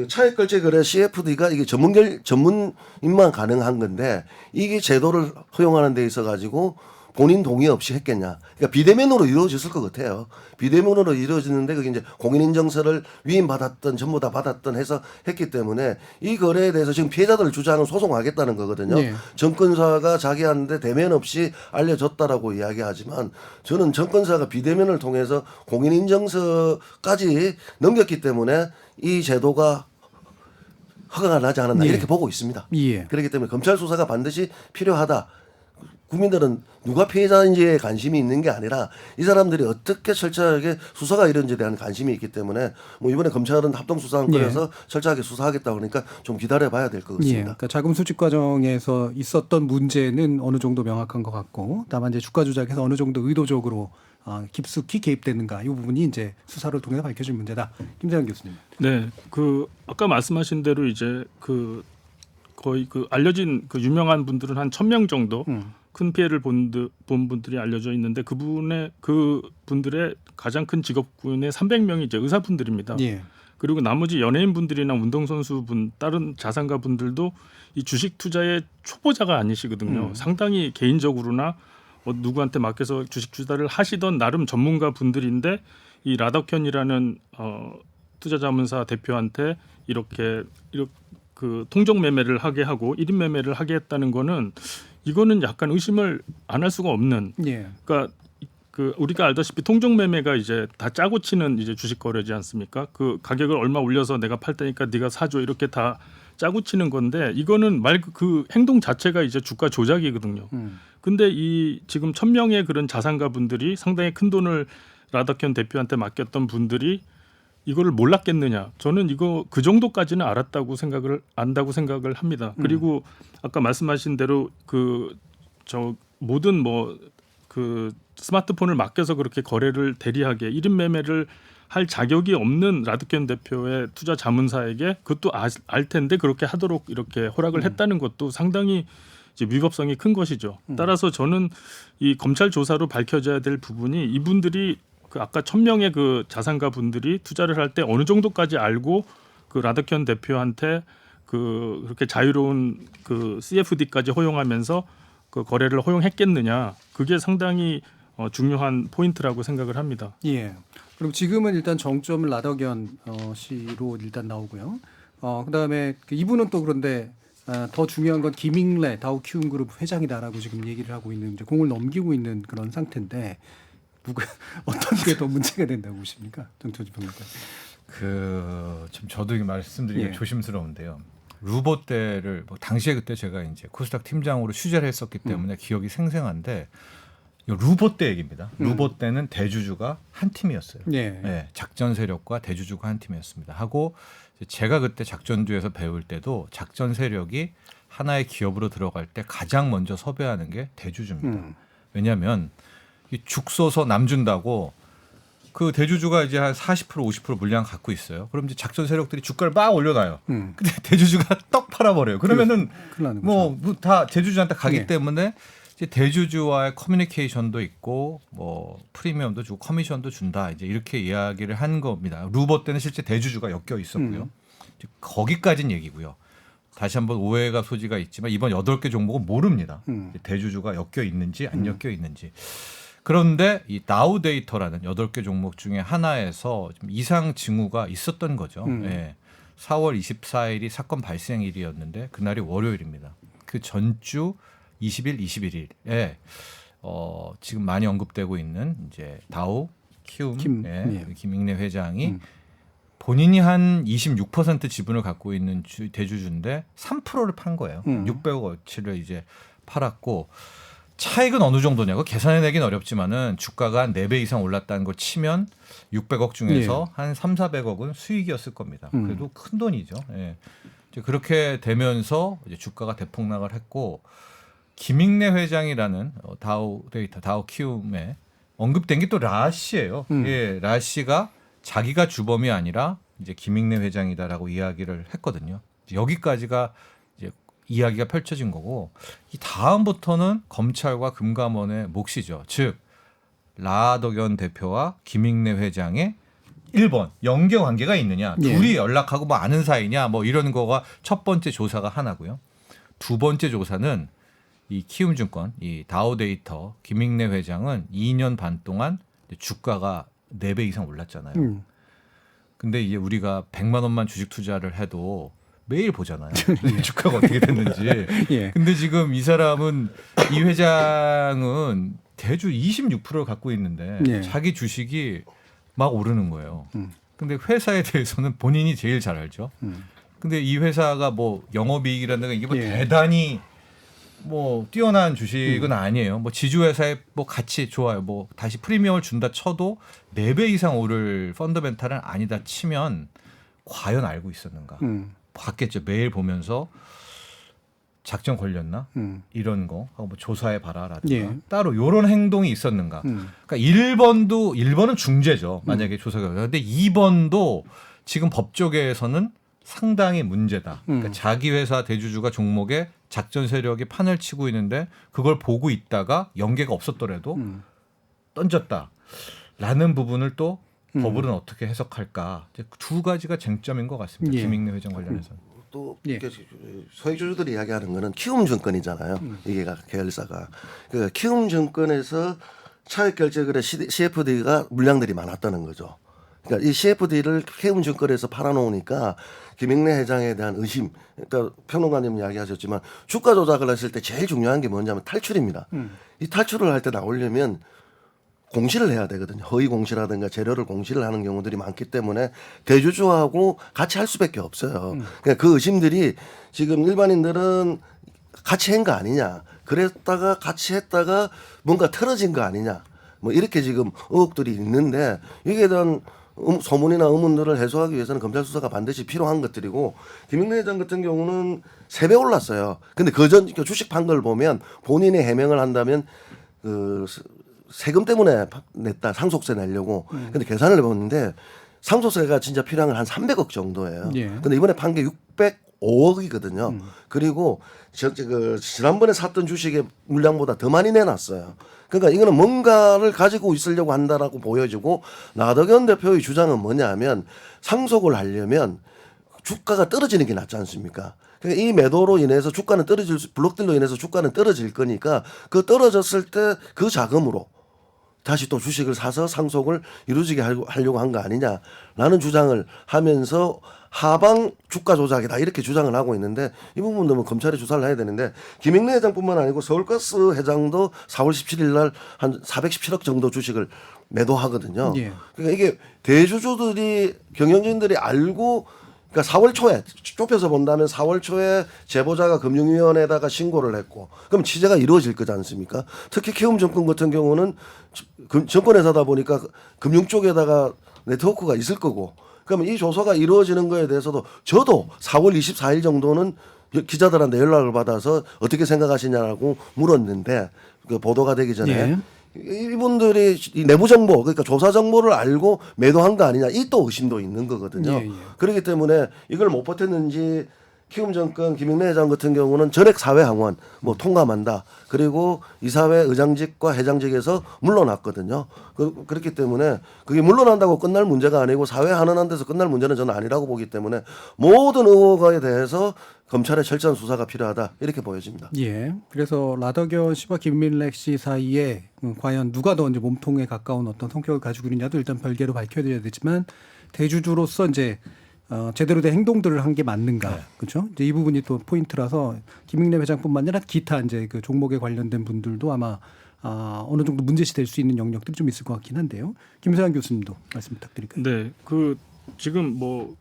차액결제 거래 CFD가 이게 전문인만 가능한 건데 이게 제도를 허용하는 데 있어 가지고 본인 동의 없이 했겠냐. 그러니까 비대면으로 이루어졌을 것 같아요. 비대면으로 이루어지는데 그게 이제 공인인증서를 위임받았던 전부 다 받았던 해서 했기 때문에 이 거래에 대해서 지금 피해자들 주장은 소송하겠다는 거거든요. 정권사가 자기한테 대면 없이 알려줬다라고 이야기하지만 저는 정권사가 비대면을 통해서 공인인증서까지 넘겼기 때문에 이 제도가 허가가 나지 않았나 이렇게 보고 있습니다. 그렇기 때문에 검찰 수사가 반드시 필요하다. 국민들은 누가 피해자인지에 관심이 있는 게 아니라 이 사람들이 어떻게 철저하게 수사가 이런지에 대한 관심이 있기 때문에 뭐 이번에 검찰은 합동수사권에서 철저하게 수사하겠다고 그러니까 좀 기다려봐야 될 것 같습니다. 그러니까 자금 수집 과정에서 있었던 문제는 어느 정도 명확한 것 같고 다만 이제 주가 조작에서 어느 정도 의도적으로 깊숙이 개입됐는가 이 부분이 이제 수사를 통해서 밝혀질 문제다. 김재환 교수님. 네, 그 아까 말씀하신 대로 이제 그 거의 그 알려진 그 유명한 분들은 한 1,000명 정도 큰 피해를 본 분들이 알려져 있는데 그분들의 가장 큰 직업군의 300명이 이제 의사분들입니다. 그리고 나머지 연예인분들이나 운동선수분, 다른 자산가 분들도 이 주식 투자의 초보자가 아니시거든요. 상당히 개인적으로나 누구한테 맡겨서 주식 투자를 하시던 나름 전문가 분들인데 이 라더켠이라는 투자자문사 대표한테 이렇게 그 통정 매매를 하게 하고 1인 매매를 하게 했다는 거는 이거는 약간 의심을 안 할 수가 없는. 예. 그러니까 그 우리가 알다시피 통정 매매가 이제 다 짜고 치는 이제 주식 거래지 않습니까? 그 가격을 얼마 올려서 내가 팔 테니까 네가 사줘 이렇게 다 짜고 치는 건데 이거는 말 그 행동 자체가 이제 주가 조작이거든요. 근데 이 지금 1,000명의 그런 자산가 분들이 상당히 큰 돈을 라덕현 대표한테 맡겼던 분들이 이거를 몰랐겠느냐? 저는 이거 그 정도까지는 안다고 생각을 합니다. 그리고 아까 말씀하신 대로 그 저 모든 뭐 그 스마트폰을 맡겨서 그렇게 거래를 대리하게 1인 매매를 할 자격이 없는 라드켄 대표의 투자 자문사에게 그것도 알 텐데 그렇게 하도록 이렇게 허락을 했다는 것도 상당히 이제 위법성이 큰 것이죠. 따라서 저는 이 검찰 조사로 밝혀져야 될 부분이 이분들이 그 아까 1,000명의 그 자산가 분들이 투자를 할 때 어느 정도까지 알고 그 라드켄 대표한테 그 그렇게 자유로운 그 CFD까지 허용하면서 그 거래를 허용했겠느냐. 그게 상당히 중요한 포인트라고 생각을 합니다. 예. 그럼 지금은 일단 정점은 라덕현 씨로 일단 나오고요. 그다음에 이분은 또 그런데 더 중요한 건 김잉래 다우키움그룹 회장이다라고 지금 얘기를 하고 있는 이제 공을 넘기고 있는 그런 상태인데 누가 어떤 게 더 문제가 된다고 보십니까, 정철주 평론가? 좀 저도 이게 말씀드리기 예. 조심스러운데요. 루보 때를 뭐 당시에 그때 제가 이제 코스닥 팀장으로 취재를 했었기 때문에 기억이 생생한데 루보 때 얘기입니다. 루보 때는 대주주가 한 팀이었어요. 예. 네, 작전 세력과 대주주가 한 팀이었습니다. 하고 제가 그때 작전주에서 배울 때도 작전 세력이 하나의 기업으로 들어갈 때 가장 먼저 섭외하는 게 대주주입니다. 왜냐하면 이 죽 써서 남 준다고 그 대주주가 이제 한 40% 50% 물량 갖고 있어요. 그럼 이제 작전 세력들이 주가를 막 올려놔요. 근데 대주주가 떡 팔아버려요. 그러면은 뭐 다 대주주한테 가기 예. 때문에 이제 대주주와의 커뮤니케이션도 있고 뭐 프리미엄도 주고 커미션도 준다. 이제 이렇게 이야기를 한 겁니다. 루버 때는 실제 대주주가 엮여 있었고요. 거기까지는 얘기고요. 다시 한번 오해가 소지가 있지만 이번 8개 종목은 모릅니다. 대주주가 엮여 있는지 안 엮여 있는지. 그런데 이 다우 데이터라는 8개 종목 중에 하나에서 좀 이상 징후가 있었던 거죠. 예. 4월 24일이 사건 발생일이었는데 그날이 월요일입니다. 그 전주 20일, 21일에 지금 많이 언급되고 있는 이제 다우 키움 김잉래 회장이 본인이 한 26% 지분을 갖고 있는 대주주인데 3%를 판 거예요. 600억어치를 이제 팔았고 차익은 어느 정도냐고 계산해내긴 어렵지만은 주가가 한 4배 이상 올랐다는 걸 치면 600억 중에서 한 3,400억은 수익이었을 겁니다. 그래도 큰 돈이죠. 예. 이제 그렇게 되면서 이제 주가가 대폭락을 했고 김잉래 회장이라는 다우 데이터, 다우 키움에 언급된 게 또 라씨예요. 예, 라씨가 자기가 주범이 아니라 이제 김잉래 회장이다라고 이야기를 했거든요. 여기까지가 이제 이야기가 펼쳐진 거고 이 다음부터는 검찰과 금감원의 몫이죠. 즉 라덕현 대표와 김잉래 회장의 1번 연계 관계가 있느냐, 둘이 연락하고 뭐 아는 사이냐, 뭐 이런 거가 첫 번째 조사가 하나고요. 두 번째 조사는 이 키움증권, 이 다우데이터 김잉래 회장은 2년 반 동안 주가가 4배 이상 올랐잖아요. 근데 이제 우리가 100만 원만 주식 투자를 해도 매일 보잖아요. 주가가 어떻게 됐는지. 예. 근데 지금 이 사람은 이 회장은 대주 26%를 갖고 있는데 자기 주식이 막 오르는 거예요. 근데 회사에 대해서는 본인이 제일 잘 알죠. 근데 이 회사가 뭐 영업이익이라든가 이게 뭐 대단히 뭐 뛰어난 주식은 아니에요. 뭐 지주회사의 뭐 가치 좋아요. 뭐 다시 프리미엄을 준다 쳐도 4배 이상 오를 펀더멘탈은 아니다 치면 과연 알고 있었는가? 봤겠죠. 매일 보면서 작전 걸렸나? 이런 거 하고 뭐 조사해 봐라라든가 따로 이런 행동이 있었는가? 그러니까 1번은 중재죠. 만약에 조사가 그런데 2번도 지금 법조계에서는 상당히 문제다. 그러니까 자기 회사 대주주가 종목에 작전 세력이 판을 치고 있는데 그걸 보고 있다가 연계가 없었더라도 던졌다라는 부분을 또 법으로는 어떻게 해석할까? 이제 두 가지가 쟁점인 것 같습니다. 김잉래 회장 관련해서. 또 소액주주들이 이야기하는 거는 키움증권이잖아요. 이게 계열사가 그 키움증권에서 차익결제거래 CFD가 물량들이 많았다는 거죠. 그러니까 이 CFD를 키움증권에서 팔아놓으니까 김익래 회장에 대한 의심. 그러니까 평론가님 이야기하셨지만 주가 조작을 했을 때 제일 중요한 게 뭐냐면 탈출입니다. 이 탈출을 할 때 나오려면 공시를 해야 되거든요. 허위 공시라든가 재료를 공시를 하는 경우들이 많기 때문에 대주주하고 같이 할 수밖에 없어요. 그러니까 그 의심들이 지금 일반인들은 같이 한 거 아니냐. 그랬다가 같이 했다가 뭔가 틀어진 거 아니냐. 뭐 이렇게 지금 의혹들이 있는데 이게 대한 소문이나 의문들을 해소하기 위해서는 검찰 수사가 반드시 필요한 것들이고 김익래 회장 같은 경우는 3배 올랐어요. 근데 그전 주식 판 걸 보면 본인이 해명을 한다면 그 세금 때문에 냈다. 상속세 내려고. 근데 계산을 해봤는데 상속세가 진짜 필요한 건 한 300억 정도예요. 예. 근데 이번에 판 게 605억이거든요. 그리고 지난번에 샀던 주식의 물량보다 더 많이 내놨어요. 그러니까 이거는 뭔가를 가지고 있으려고 한다라고 보여지고 나덕현 대표의 주장은 뭐냐면 상속을 하려면 주가가 떨어지는 게 낫지 않습니까? 그러니까 이 매도로 인해서 주가는 블록딜로 인해서 주가는 떨어질 거니까 그 떨어졌을 때 그 자금으로 다시 또 주식을 사서 상속을 이루어지게 하려고 한 거 아니냐라는 주장을 하면서 하방 주가 조작이다 이렇게 주장을 하고 있는데 이 부분도 뭐 검찰이 조사를 해야 되는데 김익래 회장뿐만 아니고 서울가스 회장도 4월 17일 날 한 417억 정도 주식을 매도하거든요. 예. 그러니까 이게 대주주들이 경영진들이 알고 그러니까 4월 초에 좁혀서 본다면 4월 초에 제보자가 금융위원회에다가 신고를 했고 그럼 취재가 이루어질 거지 않습니까? 특히 키움증권 같은 경우는 정권회사다 보니까 금융 쪽에다가 네트워크가 있을 거고 그러면 이 조사가 이루어지는 거에 대해서도 저도 4월 24일 정도는 기자들한테 연락을 받아서 어떻게 생각하시냐고 물었는데 그 보도가 되기 전에 예. 이분들이 이 내부 정보 그러니까 조사 정보를 알고 매도한 거 아니냐 이 또 의심도 있는 거거든요. 예, 예. 그렇기 때문에 이걸 못 버텼는지 키움증권 김익래 회장 같은 경우는 전액 사회 항원 뭐 통감한다. 그리고 이사회 의장직과 회장직에서 물러났거든요. 그렇기 때문에 그게 물러난다고 끝날 문제가 아니고 사회 환원한 데서 끝날 문제는 저는 아니라고 보기 때문에 모든 의혹에 대해서 검찰의 철저한 수사가 필요하다 이렇게 보여집니다. 예. 그래서 라덕현 씨와 김민래 씨 사이에 과연 누가 더 이제 몸통에 가까운 어떤 성격을 가지고 있느냐도 일단 별개로 밝혀야 되지만 대주주로서 이제 제대로 된 행동들을 한 게 맞는가, 그렇죠? 이제 이 부분이 또 포인트라서 김익래 회장뿐만 아니라 기타 이제 그 종목에 관련된 분들도 아마 어느 정도 문제시 될 수 있는 영역들이 좀 있을 것 같긴 한데요. 김세환 교수님도 말씀 부탁드릴까요? 네, 그 지금 뭐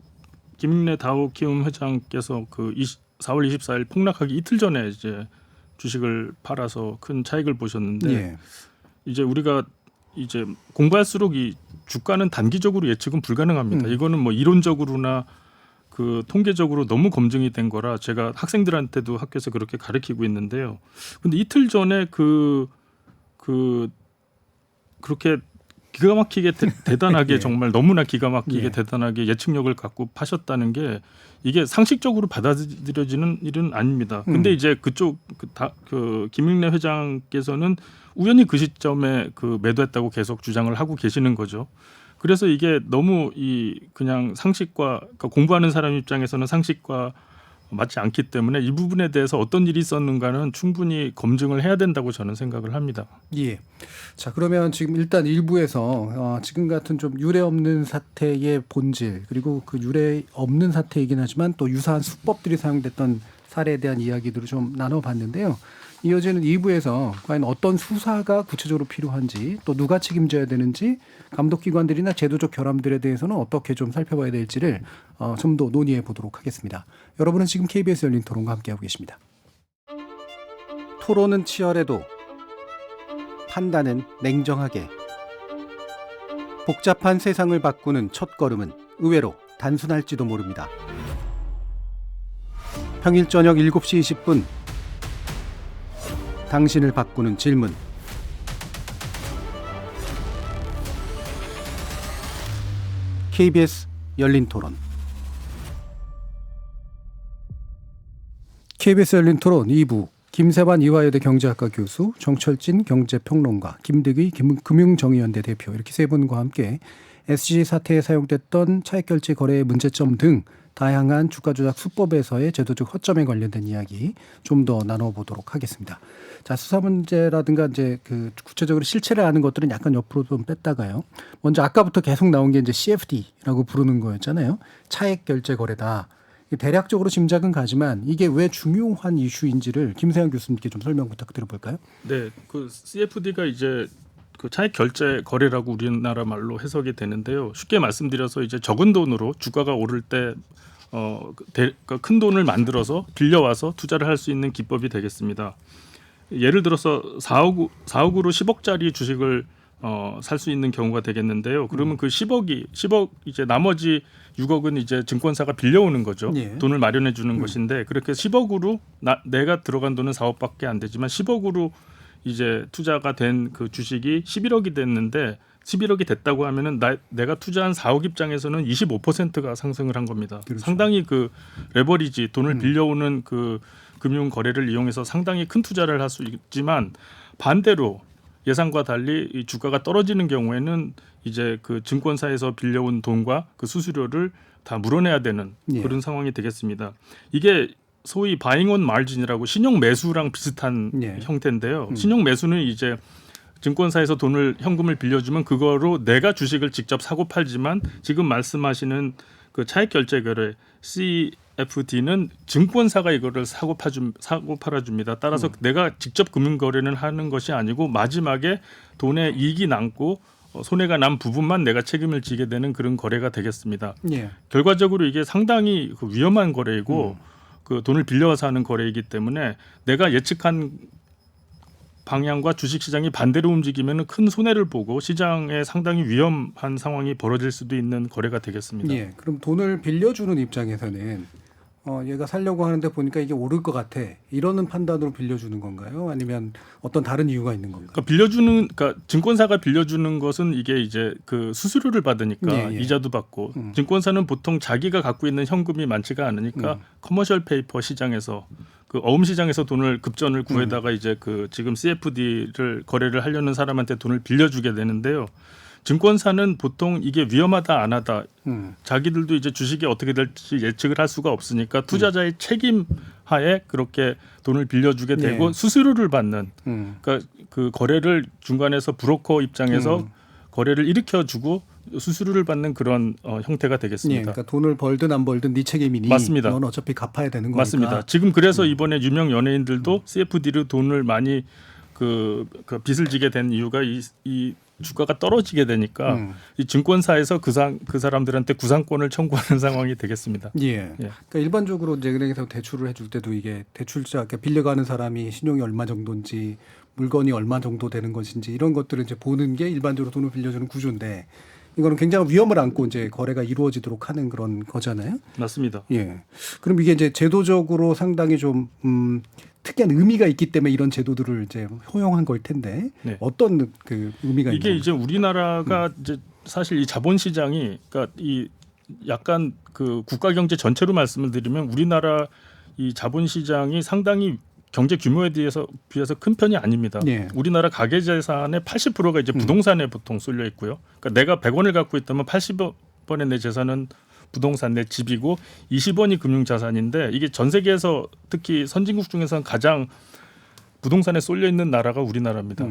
김익래 다우키움 회장께서 그 4월 24일 폭락하기 이틀 전에 이제 주식을 팔아서 큰 차익을 보셨는데 예. 이제 우리가 이제 공부할수록 이 주가는 단기적으로 예측은 불가능합니다. 이거는 뭐 이론적으로나 그 통계적으로 너무 검증이 된 거라 제가 학생들한테도 학교에서 그렇게 가르치고 있는데요. 근데 이틀 전에 그렇게 기가 막히게 대단하게 예. 정말 너무나 기가 막히게 예. 대단하게 예측력을 갖고 파셨다는 게 이게 상식적으로 받아들여지는 일은 아닙니다. 근데 이제 그쪽 김익래 회장께서는 우연히 그 시점에 그 매도했다고 계속 주장을 하고 계시는 거죠. 그래서 이게 너무 그냥 상식과 그러니까 공부하는 사람 입장에서는 상식과 맞지 않기 때문에 이 부분에 대해서 어떤 일이 있었는가는 충분히 검증을 해야 된다고 저는 생각을 합니다. 예. 자, 그러면 지금 일단 일부에서 지금 같은 좀 유례 없는 사태의 본질 그리고 그 유례 없는 사태이긴 하지만 또 유사한 수법들이 사용됐던 사례에 대한 이야기들을 좀 나눠봤는데요. 이어지는 2부에서 과연 어떤 수사가 구체적으로 필요한지 또 누가 책임져야 되는지 감독기관들이나 제도적 결함들에 대해서는 어떻게 좀 살펴봐야 될지를 좀 더 논의해 보도록 하겠습니다. 여러분은 지금 KBS 열린 토론과 함께하고 계십니다. 토론은 치열해도 판단은 냉정하게 복잡한 세상을 바꾸는 첫걸음은 의외로 단순할지도 모릅니다. 평일 저녁 7시 20분 당신을 바꾸는 질문. KBS 열린 토론. KBS 열린 토론 2부. 김세환 이화여대 경제학과 교수, 정철진 경제평론가, 김득의 금융정의연대 대표 이렇게 세 분과 함께 SG 사태에 사용됐던 차익결제 거래의 문제점 등 다양한 주가 조작 수법에서의 제도적 허점에 관련된 이야기 좀 더 나눠보도록 하겠습니다. 자, 수사 문제라든가 이제 그 구체적으로 실체를 아는 것들은 약간 옆으로 좀 뺐다가요. 먼저 아까부터 계속 나온 게 이제 CFD라고 부르는 거였잖아요. 차액 결제 거래다. 대략적으로 짐작은 가지만 이게 왜 중요한 이슈인지를 김세환 교수님께 좀 설명 부탁드려볼까요? 네, 그 CFD가 이제 그 차액 결제 거래라고 우리나라 말로 해석이 되는데요. 쉽게 말씀드려서 이제 적은 돈으로 주가가 오를 때 큰 돈을 만들어서 빌려와서 투자를 할 수 있는 기법이 되겠습니다. 예를 들어서 4억으로 10억짜리 주식을 살 수 있는 경우가 되겠는데요. 그러면 그 10억 이제 나머지 6억은 이제 증권사가 빌려오는 거죠. 예. 돈을 마련해 주는 것인데 그렇게 10억으로 내가 들어간 돈은 4억밖에 안 되지만 10억으로 이제 투자가 된 그 주식이 11억이 됐는데 11억이 됐다고 하면은 내가 투자한 4억 입장에서는 25%가 상승을 한 겁니다. 그렇죠. 상당히 그 레버리지 돈을 빌려오는 그 금융 거래를 이용해서 상당히 큰 투자를 할 수 있지만 반대로 예상과 달리 이 주가가 떨어지는 경우에는 이제 그 증권사에서 빌려온 돈과 그 수수료를 다 물어내야 되는 예. 그런 상황이 되겠습니다. 이게 소위 바잉 온 마진이라고 신용 매수랑 비슷한 예. 형태인데요. 신용 매수는 이제 증권사에서 현금을 빌려주면 그거로 내가 주식을 직접 사고 팔지만 지금 말씀하시는 그 차익 결제 거래 CFD는 증권사가 이거를 사고 팔아줍니다. 따라서 내가 직접 금융 거래는 하는 것이 아니고 마지막에 돈에 이익이 남고 손해가 난 부분만 내가 책임을 지게 되는 그런 거래가 되겠습니다. 예. 결과적으로 이게 상당히 그 위험한 거래이고 그 돈을 빌려와서 하는 거래이기 때문에 내가 예측한 방향과 주식시장이 반대로 움직이면 큰 손해를 보고 시장에 상당히 위험한 상황이 벌어질 수도 있는 거래가 되겠습니다. 예. 그럼 돈을 빌려주는 입장에서는 얘가 살려고 하는데 보니까 이게 오를 것 같아. 이러는 판단으로 빌려주는 건가요? 아니면 어떤 다른 이유가 있는 건가요? 그러니까 증권사가 빌려주는 것은 이게 이제 그 수수료를 받으니까 예, 예. 이자도 받고 증권사는 보통 자기가 갖고 있는 현금이 많지가 않으니까 커머셜 페이퍼 시장에서 그 어음 시장에서 돈을 급전을 구해다가 이제 그 지금 CFD를 거래를 하려는 사람한테 돈을 빌려주게 되는데요. 증권사는 보통 이게 위험하다 안 하다 자기들도 이제 주식이 어떻게 될지 예측을 할 수가 없으니까 투자자의 책임 하에 그렇게 돈을 빌려주게 되고 네. 수수료를 받는 그러니까 그 거래를 중간에서 브로커 입장에서 거래를 일으켜주고 수수료를 받는 그런 형태가 예. 되겠습니다. 그러니까 돈을 벌든 안 벌든 네 책임이니 맞습니다. 넌 어차피 갚아야 되는 거니까. 맞습니다. 지금 그래서 이번에 유명 연예인들도 CFD로 돈을 많이 그 빚을 지게 된 이유가 이 주가가 떨어지게 되니까 이 증권사에서 그 사람들한테 구상권을 청구하는 상황이 되겠습니다. 예. 그러니까 일반적으로 이제 은행에서 대출을 해줄 때도 이게 대출자, 그러니까 빌려가는 사람이 신용이 얼마 정도인지 물건이 얼마 정도 되는 것인지 이런 것들을 이제 보는 게 일반적으로 돈을 빌려주는 구조인데 이거는 굉장한 위험을 안고 이제 거래가 이루어지도록 하는 그런 거잖아요. 맞습니다. 예. 그럼 이게 이제 제도적으로 상당히 좀 특이한 의미가 있기 때문에 이런 제도들을 이제 허용한 걸 텐데 네. 어떤 그 의미가 이게 있나요? 이제 우리나라가 이제 사실 이 자본시장이 그러니까 이 약간 그 국가 경제 전체로 말씀을 드리면 우리나라 이 자본시장이 상당히 경제 규모에 비해서 큰 편이 아닙니다. 예. 우리나라 가계 재산의 80%가 이제 부동산에 보통 쏠려 있고요. 그러니까 내가 100원을 갖고 있다면 80원의 내 재산은 부동산 내 집이고 20원이 금융 자산인데 이게 전 세계에서 특히 선진국 중에서는 가장 부동산에 쏠려 있는 나라가 우리나라입니다.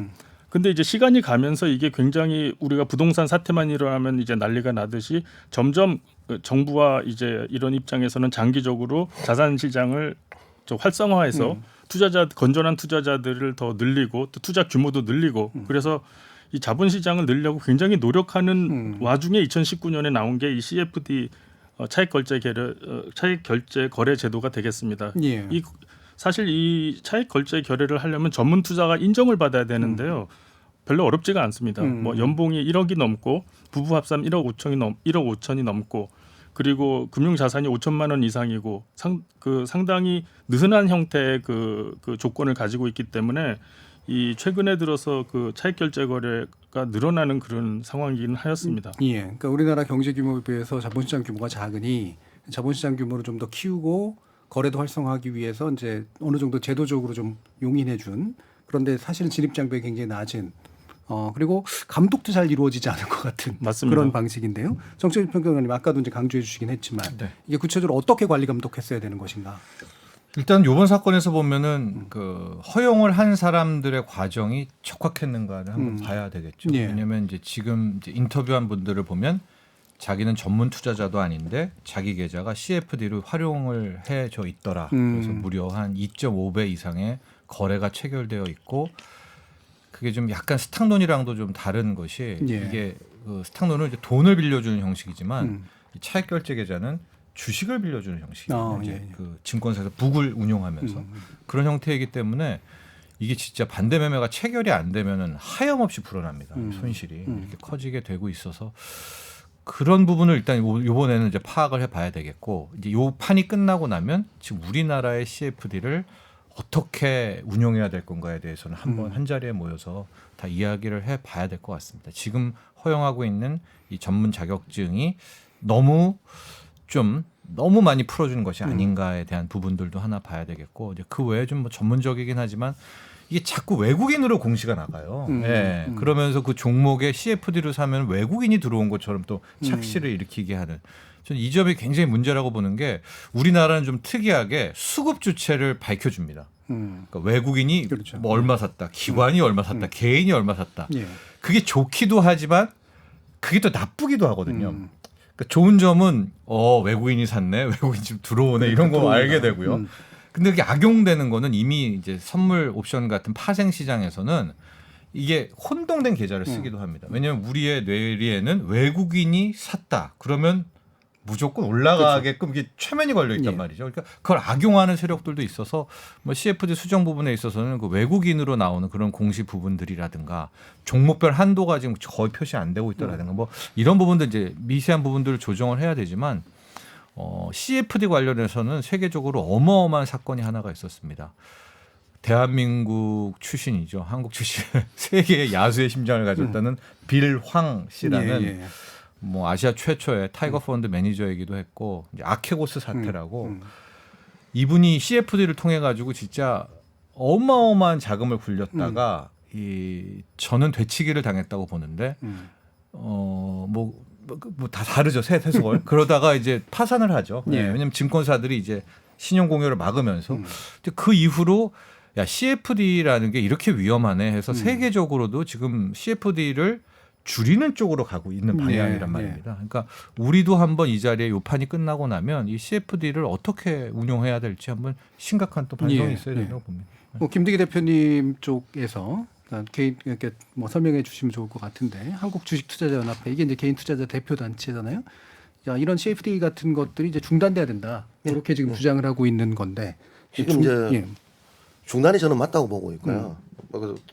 근데 이제 시간이 가면서 이게 굉장히 우리가 부동산 사태만 일어나면 이제 난리가 나듯이 점점 정부와 이제 이런 입장에서는 장기적으로 자산 시장을 활성화해서 건전한 투자자들을 더 늘리고 또 투자 규모도 늘리고 그래서 이 자본시장을 늘리려고 굉장히 노력하는 와중에 2019년에 나온 게 이 CFD 차익 결제 거래 제도가 되겠습니다. 예. 사실 이 차익 결제 거래를 하려면 전문 투자가 인정을 받아야 되는데요. 별로 어렵지가 않습니다. 뭐 연봉이 1억이 넘고 부부 합산 1억 5천이 넘고 그리고 금융 자산이 5천만 원 이상이고 상당히 느슨한 형태의 그 조건을 가지고 있기 때문에 이 최근에 들어서 그 차익 결제 거래가 늘어나는 그런 상황이긴 하였습니다. 예. 그러니까 우리나라 경제 규모에 비해서 자본시장 규모가 작으니 자본시장 규모를 좀 더 키우고 거래도 활성화하기 위해서 이제 어느 정도 제도적으로 좀 용인해 준 그런데 사실은 진입 장벽이 굉장히 낮은 그리고 감독도 잘 이루어지지 않을 것 같은 맞습니다. 그런 방식인데요. 정치적 평론가님 아까도 이제 강조해 주시긴 했지만 네. 이게 구체적으로 어떻게 관리 감독했어야 되는 것인가? 일단 이번 사건에서 보면은 그 허용을 한 사람들의 과정이 적합했는가를 한번 봐야 되겠죠. 예. 왜냐하면 이제 지금 이제 인터뷰한 분들을 보면 자기는 전문 투자자도 아닌데 자기 계좌가 CFD를 활용을 해줘 있더라. 그래서 무려 한 2.5배 이상의 거래가 체결되어 있고 그게 좀 약간 스탁론이랑도 좀 다른 것이 예. 이게 그 스탁론은 이제 돈을 빌려주는 형식이지만 이 차액 결제 계좌는 주식을 빌려주는 형식이에요. 이제 예. 그 증권사에서 북을 운용하면서 그런 형태이기 때문에 이게 진짜 반대 매매가 체결이 안 되면은 하염없이 불어납니다. 손실이 이렇게 커지게 되고 있어서 그런 부분을 일단 이번에는 이제 파악을 해봐야 되겠고 이제 요 판이 끝나고 나면 지금 우리나라의 CFD를 어떻게 운용해야 될 건가에 대해서는 한번 한 자리에 모여서 다 이야기를 해봐야 될 것 같습니다. 지금 허용하고 있는 이 전문 자격증이 너무 많이 풀어주는 것이 아닌가에 대한 부분들도 하나 봐야 되겠고 이제 그 외에 좀 뭐 전문적이긴 하지만 이게 자꾸 외국인으로 공시가 나가요. 예. 그러면서 그 종목에 CFD를 사면 외국인이 들어온 것처럼 또 착시를 일으키게 하는. 저는 이 점이 굉장히 문제라고 보는 게 우리나라는 좀 특이하게 수급 주체를 밝혀줍니다. 그러니까 외국인이 그렇죠. 뭐 얼마 샀다, 기관이 얼마 샀다, 개인이 얼마 샀다. 예. 그게 좋기도 하지만 그게 또 나쁘기도 하거든요. 그러니까 좋은 점은 외국인이 샀네, 외국인 좀 들어오네 이런 거 알게 되고요. 근데 그게 악용되는 거는 이미 이제 선물 옵션 같은 파생 시장에서는 이게 혼동된 계좌를 쓰기도 합니다. 왜냐하면 우리의 뇌리에는 외국인이 샀다 그러면 무조건 올라가게끔 이게 최면이 걸려 있단 예. 말이죠. 그러니까 그걸 악용하는 세력들도 있어서 뭐 CFD 수정 부분에 있어서는 그 외국인으로 나오는 그런 공시 부분들이라든가 종목별 한도가 지금 거의 표시 안 되고 있다라든가 뭐 이런 부분들 이제 미세한 부분들을 조정을 해야 되지만 CFD 관련해서는 세계적으로 어마어마한 사건이 하나가 있었습니다. 대한민국 출신이죠. 한국 출신 세계의 야수의 심장을 가졌다는 빌 황 씨라는 예. 뭐 아시아 최초의 타이거 펀드 매니저이기도 했고 이제 아케고스 사태라고 이분이 CFD를 통해 가지고 진짜 어마어마한 자금을 굴렸다가 저는 되치기를 당했다고 보는데 뭐 다 다르죠 세속을 그러다가 이제 파산을 하죠. 예. 왜냐하면 증권사들이 이제 신용 공여를 막으면서 그 이후로 야 CFD라는 게 이렇게 위험하네 해서 세계적으로도 지금 CFD를 줄이는 쪽으로 가고 있는 방향이란 말입니다. 그러니까 우리도 한번 이 자리에 요 판이 끝나고 나면 이 CFD를 어떻게 운용해야 될지 한번 심각한 또 반성이 있어야 된다고 봅니다. 뭐 김대기 대표님 쪽에서 개인 이렇게 뭐 설명해 주시면 좋을 것 같은데 한국 주식투자자연합회 이게 이제 개인 투자자 대표 단체잖아요. 야, 이런 CFD 같은 것들이 이제 중단돼야 된다. 이렇게 지금 주장을 하고 있는 건데 지금 이제 중단이 저는 맞다고 보고 있고요.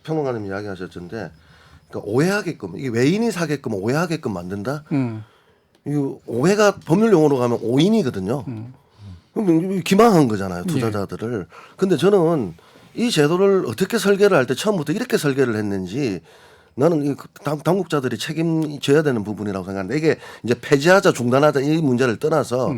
평론가님 이야기하셨던데 그러니까 오해하게끔 이게 외인이 사게끔 오해하게끔 만든다. 이 오해가 법률 용어로 가면 오인이거든요. 그럼 기망한 거잖아요 투자자들을. 근데 저는 이 제도를 어떻게 설계를 할 때 처음부터 이렇게 설계를 했는지 나는 당국자들이 책임져야 되는 부분이라고 생각하는데 이게 이제 폐지하자 중단하자 이 문제를 떠나서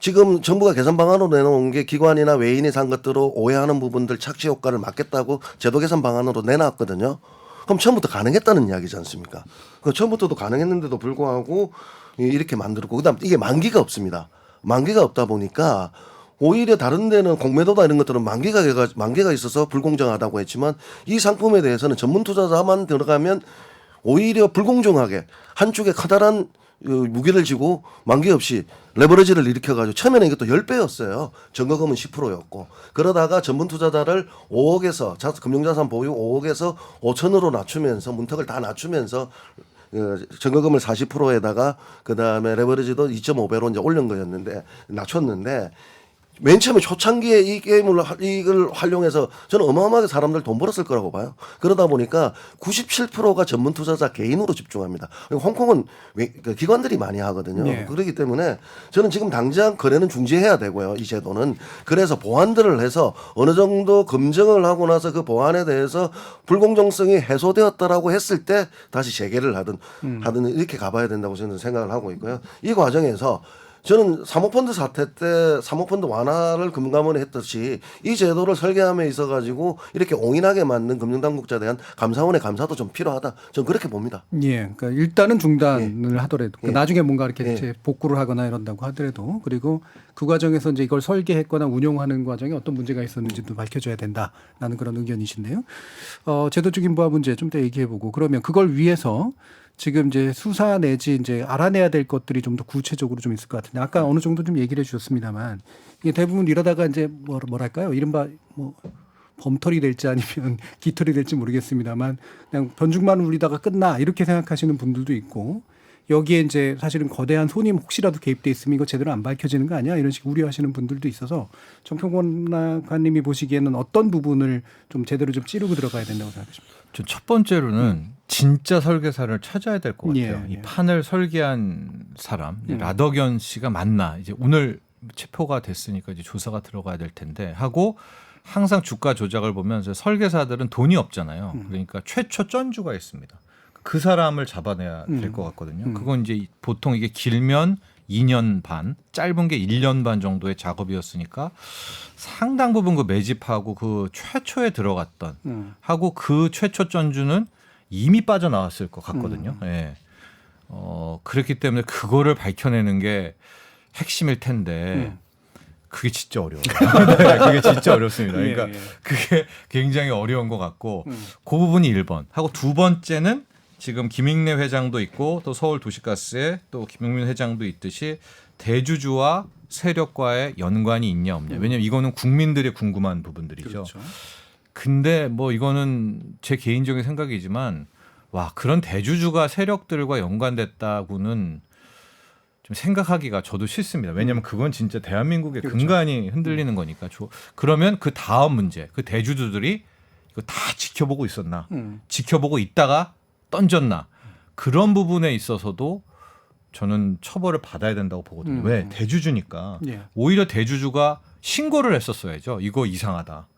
지금 정부가 개선 방안으로 내놓은 게 기관이나 외인이 산 것들로 오해하는 부분들 착취 효과를 막겠다고 제도 개선 방안으로 내놨거든요. 그럼 처음부터 가능했다는 이야기지 않습니까? 그 처음부터도 가능했는데도 불구하고 이렇게 만들고 그다음 이게 만기가 없습니다. 만기가 없다 보니까 오히려 다른 데는 공매도다 이런 것들은 만기가 있어서 불공정하다고 했지만 이 상품에 대해서는 전문 투자자만 들어가면 오히려 불공정하게 한쪽에 커다란 무게를 지고 만기 없이 레버리지를 일으켜가지고 처음에는 이것도 10배였어요. 증거금은 10%였고 그러다가 전문 투자자를 5억에서 금융자산 보유 5억에서 5천으로 낮추면서 문턱을 다 낮추면서 증거금을 40%에다가 그다음에 레버리지도 2.5배로 이제 올린 거였는데 낮췄는데 맨 처음에 초창기에 이 게임을 이걸 활용해서 저는 어마어마하게 사람들 돈 벌었을 거라고 봐요. 그러다 보니까 97%가 전문 투자자 개인으로 집중합니다. 홍콩은 기관들이 많이 하거든요. 네. 그렇기 때문에 저는 지금 당장 거래는 중지해야 되고요. 이 제도는. 그래서 보완들을 해서 어느 정도 검증을 하고 나서 그 보완에 대해서 불공정성이 해소되었다라고 했을 때 다시 재개를 하든 이렇게 가봐야 된다고 저는 생각을 하고 있고요. 이 과정에서 저는 사모펀드 사태 때 사모펀드 완화를 금감원에 했듯이 이 제도를 설계함에 있어 가지고 이렇게 옹인하게 만든 금융당국자에 대한 감사원의 감사도 좀 필요하다. 저는 그렇게 봅니다. 예, 그러니까 일단은 중단을 하더라도 예. 나중에 뭔가 이렇게 예. 이제 복구를 하거나 이런다고 하더라도 그리고 그 과정에서 이제 이걸 설계했거나 운용하는 과정에 어떤 문제가 있었는지도 밝혀줘야 된다라는 그런 의견이신데요. 제도적인 부합 문제 좀 더 얘기해보고 그러면 그걸 위해서 지금 이제 수사 내지 이제 알아내야 될 것들이 좀 더 구체적으로 좀 있을 것 같은데 아까 어느 정도 좀 얘기를 해주셨습니다만 이게 대부분 이러다가 이제 뭐랄까요 이른바 뭐 범털이 될지 아니면 깃털이 될지 모르겠습니다만 그냥 변죽만 울리다가 끝나 이렇게 생각하시는 분들도 있고 여기에 이제 사실은 거대한 손이 혹시라도 개입돼 있으면 이거 제대로 안 밝혀지는 거 아니야 이런 식 우려하시는 분들도 있어서 정평권 관님이 보시기에는 어떤 부분을 좀 제대로 좀 찌르고 들어가야 된다고 생각하십니까? 전 첫 번째로는 진짜 설계사를 찾아야 될 것 같아요. 예, 이 예. 판을 설계한 사람 라더견 씨가 맞나 이제 오늘 체포가 됐으니까 이제 조사가 들어가야 될 텐데 하고 항상 주가 조작을 보면 설계사들은 돈이 없잖아요. 그러니까 최초 전주가 있습니다. 그 사람을 잡아내야 될 것 같거든요. 그건 이제 보통 이게 길면 2년 반, 짧은 게 1년 반 정도의 작업이었으니까 상당 부분 그 매집하고 그 최초에 들어갔던 하고 그 최초 전주는 이미 빠져나왔을 것 같거든요. 예. 그렇기 때문에 그거를 밝혀내는 게 핵심일 텐데 그게 진짜 어려워요. 네, 그게 진짜 어렵습니다. 그러니까 예, 예. 그게 굉장히 어려운 것 같고 그 부분이 1번 하고 두 번째는 지금 김익래 회장도 있고 또 서울도시가스에 또 김용민 회장도 있듯이 대주주와 세력과의 연관이 있냐 없냐. 왜냐하면 이거는 국민들의 궁금한 부분들이죠. 그렇죠. 근데 뭐 이거는 제 개인적인 생각이지만 와 그런 대주주가 세력들과 연관됐다고는 좀 생각하기가 저도 싫습니다. 왜냐하면 그건 진짜 대한민국의 그렇죠. 근간이 흔들리는 거니까. 그러면 그 다음 문제, 그 대주주들이 이거 다 지켜보고 있었나? 지켜보고 있다가 던졌나? 그런 부분에 있어서도 저는 처벌을 받아야 된다고 보거든요. 왜? 대주주니까. 예. 오히려 대주주가 신고를 했었어야죠. 이거 이상하다.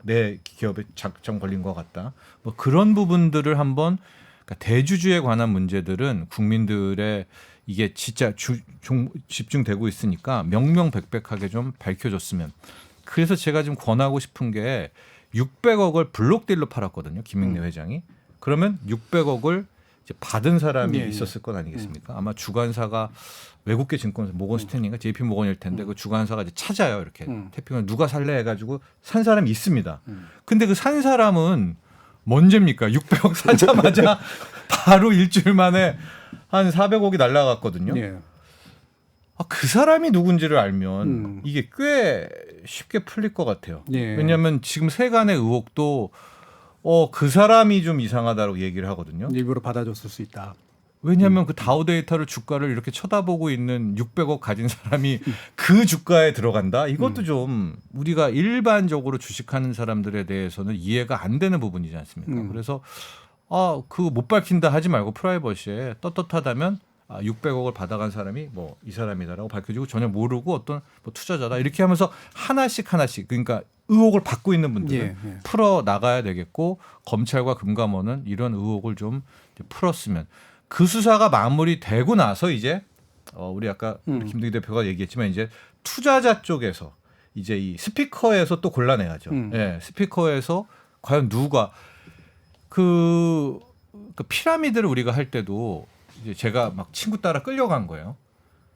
내 기업에 작정 걸린 것 같다. 뭐 그런 부분들을 한번 그러니까 대주주에 관한 문제들은 국민들의 이게 진짜 집중되고 있으니까 명명백백하게 좀 밝혀줬으면. 그래서 제가 지금 권하고 싶은 게 600억을 블록딜로 팔았거든요. 김익래 회장이. 그러면 600억을 이제 받은 사람이 예, 있었을 것 아니겠습니까? 아마 주관사가 외국계 증권사 모건 스탠리인가 JP 모건일 텐데 그 주관사가 이제 찾아요. 이렇게 태핑을 누가 살래 해가지고 산 사람이 있습니다. 근데 그 산 사람은 뭔죄입니까? 600억 사자마자 바로 일주일 만에 한 400억이 날라갔거든요. 예. 그 사람이 누군지를 알면 이게 꽤 쉽게 풀릴 것 같아요. 예. 왜냐하면 지금 세간의 의혹도 그 사람이 좀 이상하다고 얘기를 하거든요. 일부러 받아줬을 수 있다. 왜냐하면 그 다우 데이터를 주가를 이렇게 쳐다보고 있는 600억 가진 사람이 그 주가에 들어간다? 이것도 좀 우리가 일반적으로 주식하는 사람들에 대해서는 이해가 안 되는 부분이지 않습니까? 그래서 그거 못 밝힌다 하지 말고 프라이버시에 떳떳하다면 600억을 받아간 사람이 뭐 이 사람이다라고 밝혀지고 전혀 모르고 어떤 뭐 투자자다 이렇게 하면서 하나씩 그러니까 의혹을 받고 있는 분들은 예, 예. 풀어 나가야 되겠고 검찰과 금감원은 이런 의혹을 좀 풀었으면 그 수사가 마무리되고 나서 이제 우리 아까 김두기 대표가 얘기했지만 이제 투자자 쪽에서 이제 이 스피커에서 또 골라내야죠. 예, 스피커에서 과연 누가 그 피라미드를 우리가 할 때도 이제 제가 막 친구 따라 끌려간 거예요.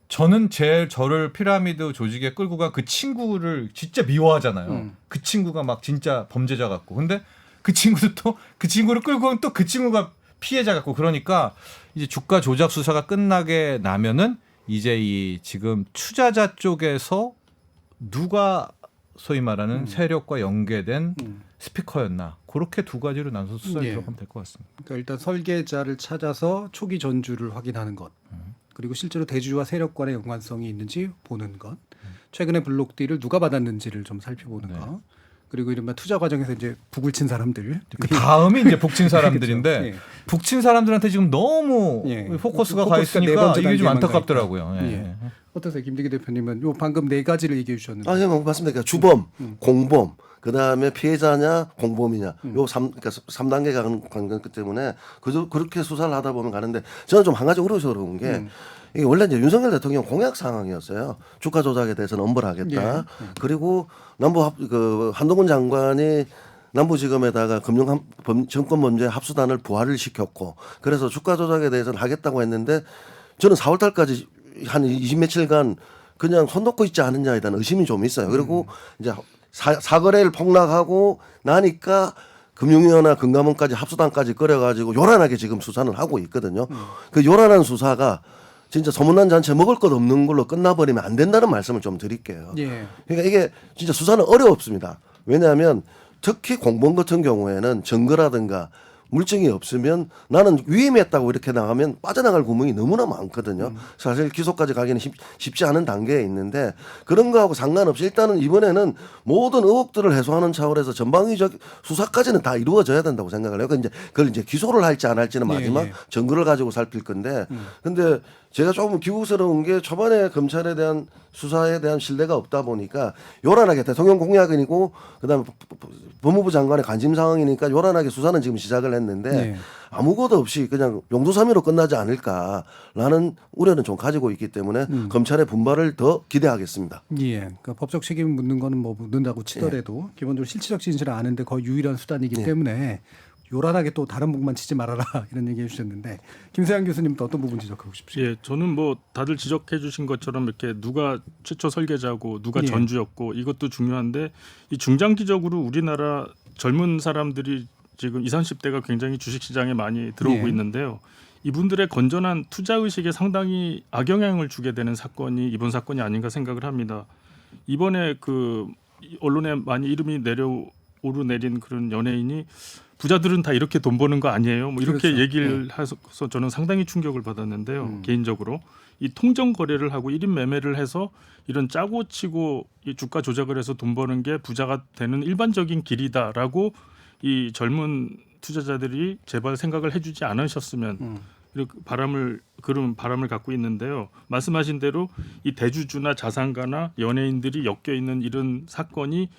저는 저를 피라미드 조직에 끌고 간 그 친구를 진짜 미워하잖아요. 그 친구가 막 진짜 범죄자 같고. 근데 그 친구도 또 그 친구를 끌고 간 또 그 친구가 피해자 같고. 그러니까 이제 주가 조작 수사가 끝나게 나면은 이제 이 지금 투자자 쪽에서 누가 소위 말하는 세력과 연계된 스피커였나. 그렇게 두 가지로 나눠서 수사에 예. 들어가면 될 것 같습니다. 그러니까 일단 설계자를 찾아서 초기 전주를 확인하는 것. 그리고 실제로 대주주와 세력 간의 연관성이 있는지 보는 것. 최근에 블록딜을 누가 받았는지를 좀 살펴보는 것. 그리고 이른바 투자 과정에서 이제 북을 친 사람들. 그 다음이 이제 북친 사람들인데 그렇죠. 예. 북친 사람들한테 지금 너무 예. 포커스가 가 포커스가 네 있으니까 번째 이게 좀 단계만 안타깝더라고요. 가 있다. 예. 어떠세요, 김대기 대표님은 요 방금 네 가지를 얘기해 주셨는데. 예, 맞습니다. 그러니까 주범, 공범, 그 다음에 피해자냐, 공범이냐, 요 그러니까 3단계 가는 관계 때문에 그렇게 수사를 하다 보면 가는데 저는 좀 한 가지 어려운 게 이게 원래 이제 윤석열 대통령 공약 상황이었어요. 주가 조작에 대해서는 엄벌하겠다. 예. 그리고 한동훈 장관이 남부지검에다가 정권범죄 합수단을 부활을 시켰고 그래서 주가 조작에 대해서는 하겠다고 했는데 저는 4월 달까지 한 20며칠간 그냥 손 놓고 있지 않느냐에 대한 의심이 좀 있어요. 그리고 이제 사거래를 폭락하고 나니까 금융위원회 금감원까지 합수단까지 끌어가지고 요란하게 지금 수사는 하고 있거든요. 그 요란한 수사가 진짜 소문난 잔치 먹을 것 없는 걸로 끝나버리면 안 된다는 말씀을 좀 드릴게요. 예. 그러니까 이게 진짜 수사는 어렵습니다. 왜냐하면 특히 공범 같은 경우에는 증거라든가 물증이 없으면 나는 위임했다고 이렇게 나가면 빠져나갈 구멍이 너무나 많거든요. 사실 기소까지 가기는 쉽지 않은 단계에 있는데 그런 거하고 상관없이 일단은 이번에는 모든 의혹들을 해소하는 차원에서 전방위적 수사까지는 다 이루어져야 된다고 생각을 해요. 그걸 이제 기소를 할지 안 할지는 마지막 증거를 가지고 살필 건데 근데 제가 조금 기우스러운 게 초반에 검찰에 대한 수사에 대한 신뢰가 없다 보니까 요란하게 대통령 공약이고 그다음에 법무부 장관의 관심 상황이니까 요란하게 수사는 지금 시작을 했는데 아무것도 없이 그냥 용두사미로 끝나지 않을까라는 우려는 좀 가지고 있기 때문에 검찰의 분발을 더 기대하겠습니다. 예. 그러니까 법적 책임을 묻는 거는 뭐 묻는다고 치더라도 기본적으로 실질적 진실을 아는데 거의 유일한 수단이기 때문에 요란하게 또 다른 목만 치지 말아라 이런 얘기해 주셨는데 김세환 교수님도 어떤 부분 지적하고 싶으세요? 예, 저는 뭐 다들 지적해 주신 것처럼 이렇게 누가 최초 설계자고 누가 전주였고 이것도 중요한데 이 중장기적으로 우리나라 젊은 사람들이 지금 20, 30대가 굉장히 주식시장에 많이 들어오고 있는데요. 이분들의 건전한 투자 의식에 상당히 악영향을 주게 되는 사건이 이번 사건이 아닌가 생각을 합니다. 이번에 그 언론에 많이 이름이 오르내린 그런 연예인이 부자들은 다 이렇게 돈 버는 거 아니에요? 뭐 이렇게 얘기를 해서 저는 상당히 충격을 받았는데요. 개인적으로 이 통정 거래를 하고 1인 매매를 해서 이런 짜고 치고 이 주가 조작을 해서 돈 버는 게 부자가 되는 일반적인 길이다라고 이 젊은 투자자들이 제발 생각을 해주지 않으셨으면 이렇게 그런 바람을 갖고 있는데요. 말씀하신 대로 이 대주주나 자산가나 연예인들이 엮여 있는 이런 사건이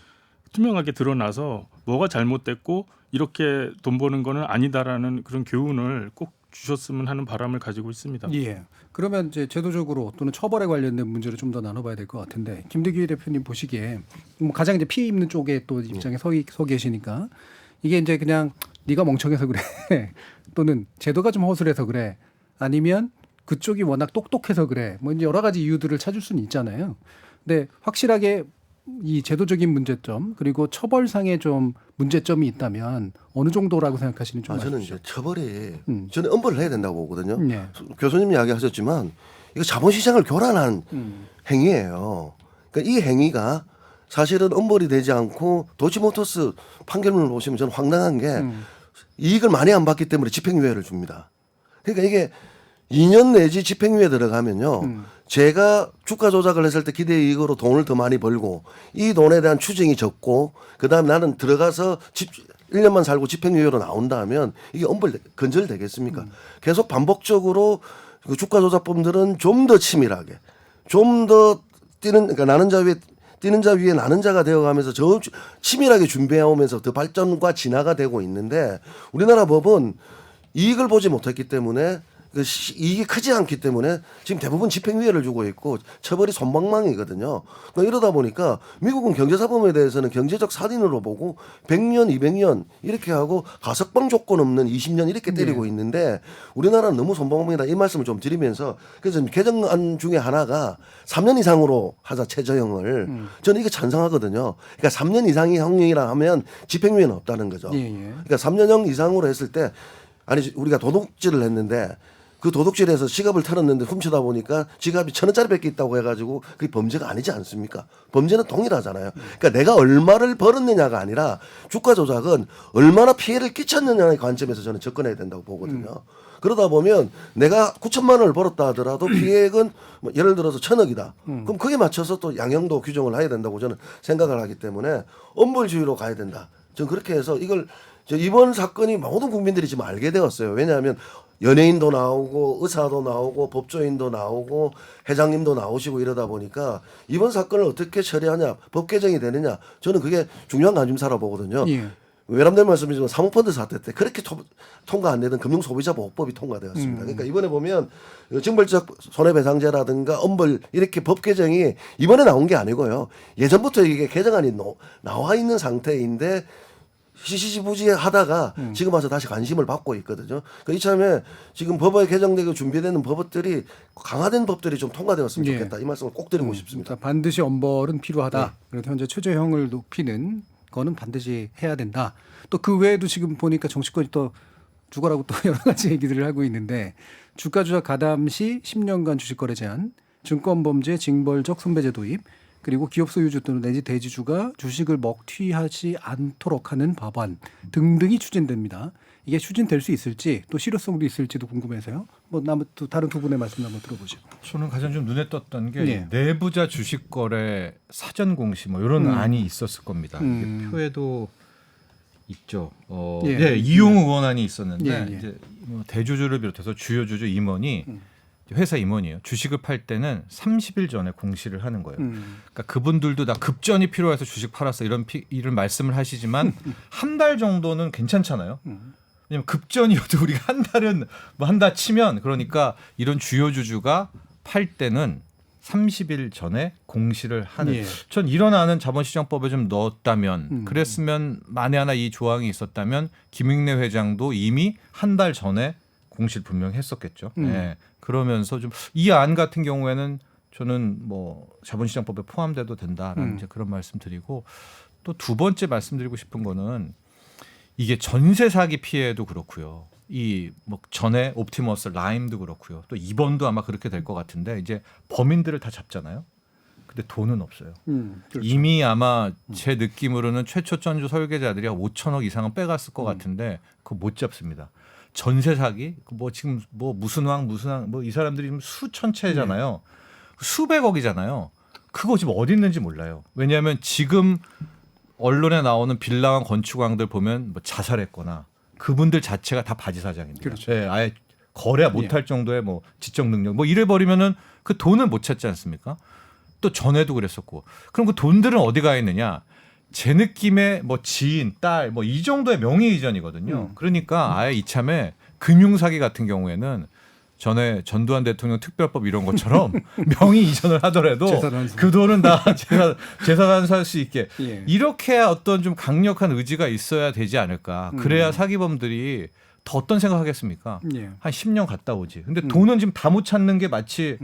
투명하게 드러나서 뭐가 잘못됐고 이렇게 돈 버는 거는 아니다라는 그런 교훈을 꼭 주셨으면 하는 바람을 가지고 있습니다. 예. 그러면 이제 제도적으로 또는 처벌에 관련된 문제를 좀 더 나눠봐야 될 것 같은데 김대기 대표님 보시기에 뭐 가장 이제 피해 입는 쪽에 또 입장에 서 계시니까 이게 이제 그냥 네가 멍청해서 그래 또는 제도가 좀 허술해서 그래 아니면 그쪽이 워낙 똑똑해서 그래 뭐 이제 여러 가지 이유들을 찾을 수는 있잖아요. 근데 확실하게 이 제도적인 문제점 그리고 처벌상의 좀 문제점이 있다면 어느 정도라고 생각하시는지 좀 저는 알려주시죠. 이제 처벌이 저는 엄벌을 해야 된다고 보거든요. 네. 교수님 이야기하셨지만 이거 자본시장을 교란한 행위예요. 그러니까 이 행위가 사실은 엄벌이 되지 않고 도이치모터스 판결문을 보시면 저는 황당한 게 이익을 많이 안 받기 때문에 집행유예를 줍니다. 그러니까 이게 2년 내지 집행유예 들어가면요. 제가 주가 조작을 했을 때 기대이익으로 돈을 더 많이 벌고 이 돈에 대한 추징이 적고 그다음에 나는 들어가서 1년만 살고 집행유예로 나온다면 이게 건절되겠습니까? 계속 반복적으로 그 주가 조작범들은 좀 더 치밀하게 좀 더 그러니까 나는 자 위에 뛰는 자 위에 나는 자가 되어가면서 저 치밀하게 준비해오면서 더 발전과 진화가 되고 있는데 우리나라 법은 이익을 보지 못했기 때문에 이익이 크지 않기 때문에 지금 대부분 집행유예를 주고 있고 처벌이 솜방망이거든요. 그러니까 이러다 보니까 미국은 경제사범에 대해서는 경제적 살인으로 보고 100년, 200년 이렇게 하고 가석방 조건 없는 20년 이렇게 때리고 있는데 우리나라는 너무 솜방망이다 이 말씀을 좀 드리면서 그래서 개정안 중에 하나가 3년 이상으로 하자 최저형을 저는 이게 찬성하거든요. 그러니까 3년 이상이 형량이라 하면 집행유예는 없다는 거죠. 그러니까 3년형 이상으로 했을 때 아니 우리가 도둑질을 했는데 그 도둑질에서 지갑을 털었는데 훔치다 보니까 지갑이 1,000원짜리 있다고 해가지고 그게 범죄가 아니지 않습니까? 범죄는 동일하잖아요. 그러니까 내가 얼마를 벌었느냐가 아니라 주가 조작은 얼마나 피해를 끼쳤느냐의 관점에서 저는 접근해야 된다고 보거든요. 그러다 보면 내가 9천만 원을 벌었다 하더라도 피해액은 뭐 예를 들어서 1,000억이다. 그럼 그게 맞춰서 또 양형도 규정을 해야 된다고 저는 생각을 하기 때문에 엄벌주의로 가야 된다. 저는 그렇게 해서 이걸 이번 사건이 모든 국민들이 지금 알게 되었어요. 왜냐하면 연예인도 나오고 의사도 나오고 법조인도 나오고 회장님도 나오시고 이러다 보니까 이번 사건을 어떻게 처리하냐 법 개정이 되느냐 저는 그게 중요한 관심사라고 보거든요. 외람된 말씀이지만 사모펀드 사태 때 그렇게 통과 안 되던 금융소비자보호법이 통과되었습니다. 그러니까 이번에 보면 징벌적 손해배상제라든가 엄벌 이렇게 법 개정이 이번에 나온 게 아니고요. 예전부터 이게 개정안이 나와 있는 상태인데 시시부지하다가 지금 와서 다시 관심을 받고 있거든요. 그러니까 이참에 지금 법에 개정되고 준비되는 법들이 강화된 법들이 좀 통과되었으면 예. 좋겠다. 이 말씀을 꼭 드리고 싶습니다. 그러니까 반드시 엄벌은 필요하다. 그래서 현재 최저형을 높이는 거는 반드시 해야 된다. 또 그 외에도 지금 보니까 정치권이 또 죽어라고 또 여러 가지 얘기들을 하고 있는데 주가 조작 가담 시 10년간 주식 거래 제한, 증권 범죄 징벌적 손배제 도입, 그리고 기업 소유주 또는 내지 대지주가 주식을 먹튀하지 않도록 하는 법안 등등이 추진됩니다. 이게 추진될 수 있을지 또 실효성도 있을지도 궁금해서요. 뭐 또 다른 두 분의 말씀 한번 들어보죠. 저는 가장 좀 눈에 떴던 게 예. 내부자 주식 거래 사전 공시 뭐 이런 안이 있었을 겁니다. 이게 표에도 있죠. 예. 예, 이용 의원안이 있었는데 예, 예. 이제 뭐 대주주를 비롯해서 주요 주주 임원이 회사 임원이에요. 주식을 팔 때는 30일 전에 공시를 하는 거예요. 그러니까 그분들도 다 급전이 필요해서 주식 팔았어 이런 말씀을 하시지만 한 달 정도는 괜찮잖아요. 왜냐면 급전이어도 우리가 한 달은 뭐 한다 치면 그러니까 이런 주요 주주가 팔 때는 30일 전에 공시를 하는. 예. 전 이런 안은 자본시장법에 좀 넣었다면 그랬으면 만에 하나 이 조항이 있었다면 김익래 회장도 이미 한 달 전에 공시를 분명히 했었겠죠. 예. 그러면서 좀 이 안 같은 경우에는 저는 뭐 자본시장법에 포함돼도 된다라는 이제 그런 말씀드리고 또 두 번째 말씀드리고 싶은 거는 이게 전세 사기 피해도 그렇고요. 이 뭐 전에 옵티머스 라임도 그렇고요. 또 이번도 아마 그렇게 될 것 같은데 이제 범인들을 다 잡잖아요. 근데 돈은 없어요. 그렇죠. 이미 아마 제 느낌으로는 최초 전주 설계자들이 5천억 이상은 빼갔을 것 같은데 그거 못 잡습니다. 전세 사기 뭐 지금 뭐 무슨 왕 뭐 이 사람들이 지금 수천 채잖아요. 수백억이잖아요. 그거 지금 어디 있는지 몰라요. 왜냐하면 지금 언론에 나오는 빌라왕 건축왕들 보면 뭐 자살했거나 그분들 자체가 다 바지 사장입니다. 그렇죠. 예, 아예 거래 못할 정도의 뭐 지적 능력 뭐 이래 버리면은 그 돈을 못 찾지 않습니까? 또 전에도 그랬었고. 그럼 그 돈들은 어디 가 있느냐? 제 느낌의 뭐 지인, 딸 뭐 이 정도의 명의 이전이거든요. 그러니까 아예 이참에 금융 사기 같은 경우에는 전에 전두환 대통령 특별법 이런 것처럼 명의 이전을 하더라도 그 돈은 다 재산환수할 수 있게 예. 이렇게 어떤 좀 강력한 의지가 있어야 되지 않을까. 그래야 사기범들이 더 어떤 생각하겠습니까? 예. 한 10년 갔다 오지. 근데 돈은 지금 다 못 찾는 게 마치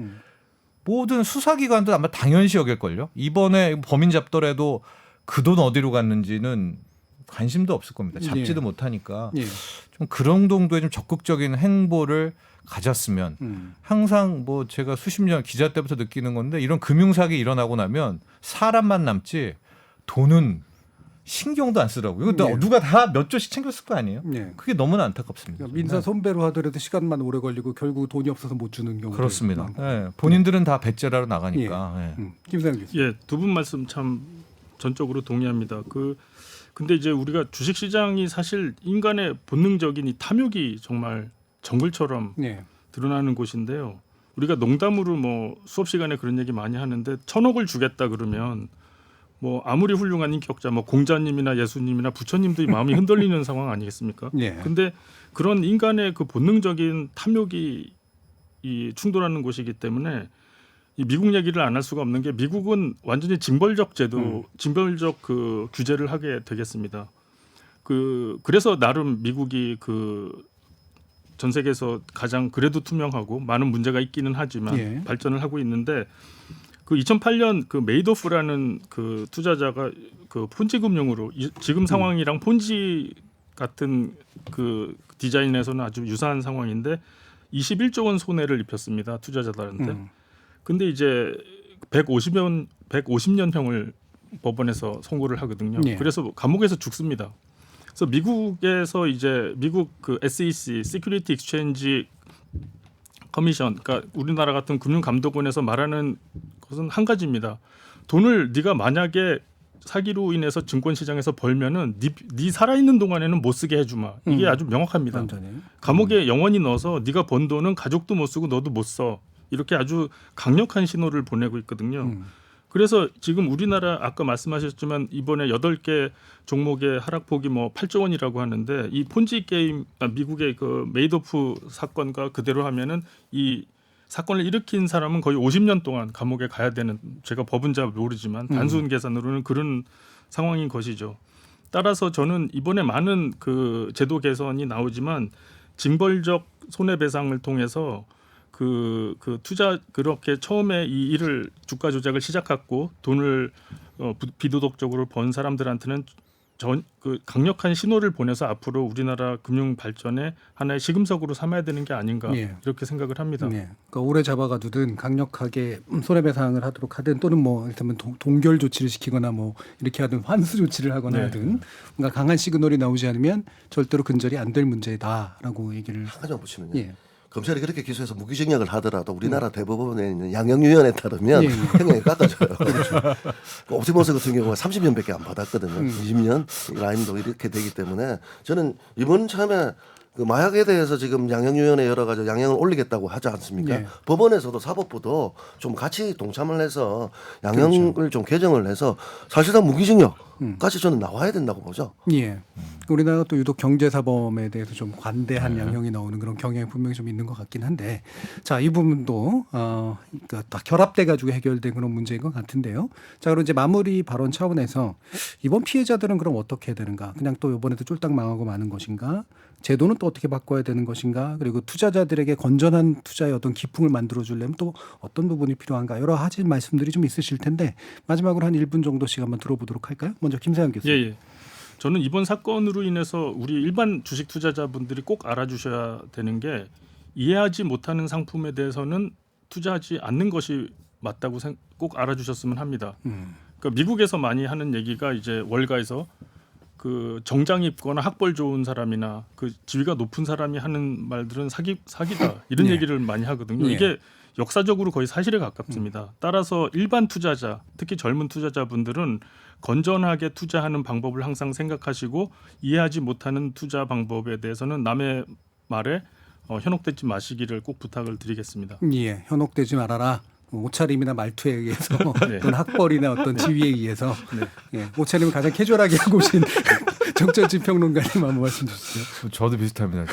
모든 수사기관도 아마 당연시 여길걸요. 이번에 범인 잡더라도 그 돈 어디로 갔는지는 관심도 없을 겁니다. 잡지도 예. 못하니까 예. 좀 그런 정도의 좀 적극적인 행보를 가졌으면 항상 뭐 제가 수십 년 기자 때부터 느끼는 건데 이런 금융사기 일어나고 나면 사람만 남지 돈은 신경도 안 쓰더라고요. 이거 예. 누가 다 몇 조씩 챙겼을 거 아니에요? 예. 그게 너무나 안타깝습니다. 그러니까 민사 손배로 하더라도 시간만 오래 걸리고 결국 돈이 없어서 못 주는 경우도 그렇습니다. 많고. 예, 본인들은 다 배째라로 나가니까. 예. 김상현 교수. 예, 두 분 말씀 참 전적으로 동의합니다. 근데 이제 우리가 주식 시장이 사실 인간의 본능적인 이 탐욕이 정말 정글처럼 예. 드러나는 곳인데요. 우리가 농담으로 뭐 수업 시간에 그런 얘기 많이 하는데 1,000억을 주겠다 그러면 뭐 아무리 훌륭한 인격자 뭐 공자님이나 예수님이나 부처님도 마음이 흔들리는 상황 아니겠습니까? 예. 근데 그런 인간의 그 본능적인 탐욕이 이 충돌하는 곳이기 때문에 이 미국 얘기를 안 할 수가 없는 게 미국은 완전히 징벌적 제도, 징벌적 그 규제를 하게 되겠습니다. 그래서 나름 미국이 전 세계에서 가장 그래도 투명하고 많은 문제가 있기는 하지만 예. 발전을 하고 있는데 2008년 그 메이도프라는 그 투자자가 그 폰지 금융으로 지금 상황이랑 폰지 같은 그 디자인에서는 아주 유사한 상황인데 21조 원 손해를 입혔습니다. 투자자들한테. 근데 이제 150년형을 법원에서 선고를 하거든요. 예. 그래서 감옥에서 죽습니다. 그래서 미국에서 이제 미국 그 SEC, Security Exchange Commission, 그러니까 우리나라 같은 금융감독원에서 말하는 것은 한 가지입니다. 돈을 네가 만약에 사기로 인해서 증권시장에서 벌면은 네 살아있는 동안에는 못 쓰게 해주마. 이게 아주 명확합니다. 완전히. 감옥에 영원히 넣어서 네가 번 돈은 가족도 못 쓰고 너도 못 써. 이렇게 아주 강력한 신호를 보내고 있거든요. 그래서 지금 우리나라 아까 말씀하셨지만 이번에 8개 종목의 하락폭이 뭐 8조 원이라고 하는데 이 폰지 게임 미국의 그 메이도프 사건과 그대로 하면은 이 사건을 일으킨 사람은 거의 50년 동안 감옥에 가야 되는, 제가 법은 잘 모르지만 단순 계산으로는 그런 상황인 것이죠. 따라서 저는 이번에 많은 그 제도 개선이 나오지만 징벌적 손해배상을 통해서 그 투자 그렇게 처음에 이 일을 주가 조작을 시작했고 돈을 비도덕적으로 번 사람들한테는 그 강력한 신호를 보내서 앞으로 우리나라 금융 발전에 하나의 시금석으로 삼아야 되는 게 아닌가 이렇게 생각을 합니다. 네. 그러니까 오래 잡아가두든 강력하게 손해배상을 하도록 하든 또는 뭐 일단 동결 조치를 시키거나 뭐 이렇게 하든 환수 조치를 하거나 하든 뭔가 강한 시그널이 나오지 않으면 절대로 근절이 안 될 문제다라고 얘기를 한 가지만 보시면요. 검찰이 그렇게 기소해서 무기징역을 하더라도 우리나라 대법원에 있는 양형유연에 따르면 형량이 깎아져요. 옵티머스 같은 경우가 30년밖에 안 받았거든요. 20년 라임도 이렇게 되기 때문에 저는 이번 참에 그 마약에 대해서 지금 양형유연에 여러 가지 양형을 올리겠다고 하지 않습니까? 법원에서도 사법부도 좀 같이 동참을 해서 양형을 좀 개정을 해서 사실상 무기징역까지 저는 나와야 된다고 보죠. 예. 우리나라가 또 유독 경제사범에 대해서 좀 관대한 양형이 나오는 그런 경향이 분명히 좀 있는 것 같긴 한데, 자, 이 부분도 그러니까 다 결합돼 가지고 해결된 그런 문제인 것 같은데요. 자, 그럼 이제 마무리 발언 차원에서 이번 피해자들은 그럼 어떻게 해야 되는가? 그냥 또 이번에도 쫄딱 망하고 마는 것인가? 제도는 또 어떻게 바꿔야 되는 것인가? 그리고 투자자들에게 건전한 투자의 어떤 기풍을 만들어 주려면 또 어떤 부분이 필요한가? 여러 가지 말씀들이 좀 있으실 텐데 마지막으로 한 1분 정도씩 한번 들어보도록 할까요? 먼저 김세환 교수님. 예. 저는 이번 사건으로 인해서 우리 일반 주식 투자자분들이 꼭 알아주셔야 되는 게, 이해하지 못하는 상품에 대해서는 투자하지 않는 것이 맞다고 꼭 알아주셨으면 합니다. 그러니까 미국에서 많이 하는 얘기가 이제 월가에서 그 정장 입거나 학벌 좋은 사람이나 그 지위가 높은 사람이 하는 말들은 사기다 이런 얘기를 많이 하거든요. 이게 역사적으로 거의 사실에 가깝습니다. 따라서 일반 투자자, 특히 젊은 투자자분들은 건전하게 투자하는 방법을 항상 생각하시고, 이해하지 못하는 투자 방법에 대해서는 남의 말에 현혹되지 마시기를 꼭 부탁을 드리겠습니다. 예, 현혹되지 말아라. 옷차림이나 말투에 의해서 또는 학벌이나 어떤 지위에 의해서 옷차림을 가장 캐주얼하게 하고 오신 정철진 평론가님 한번 말씀 주시죠. 저도 비슷합니다.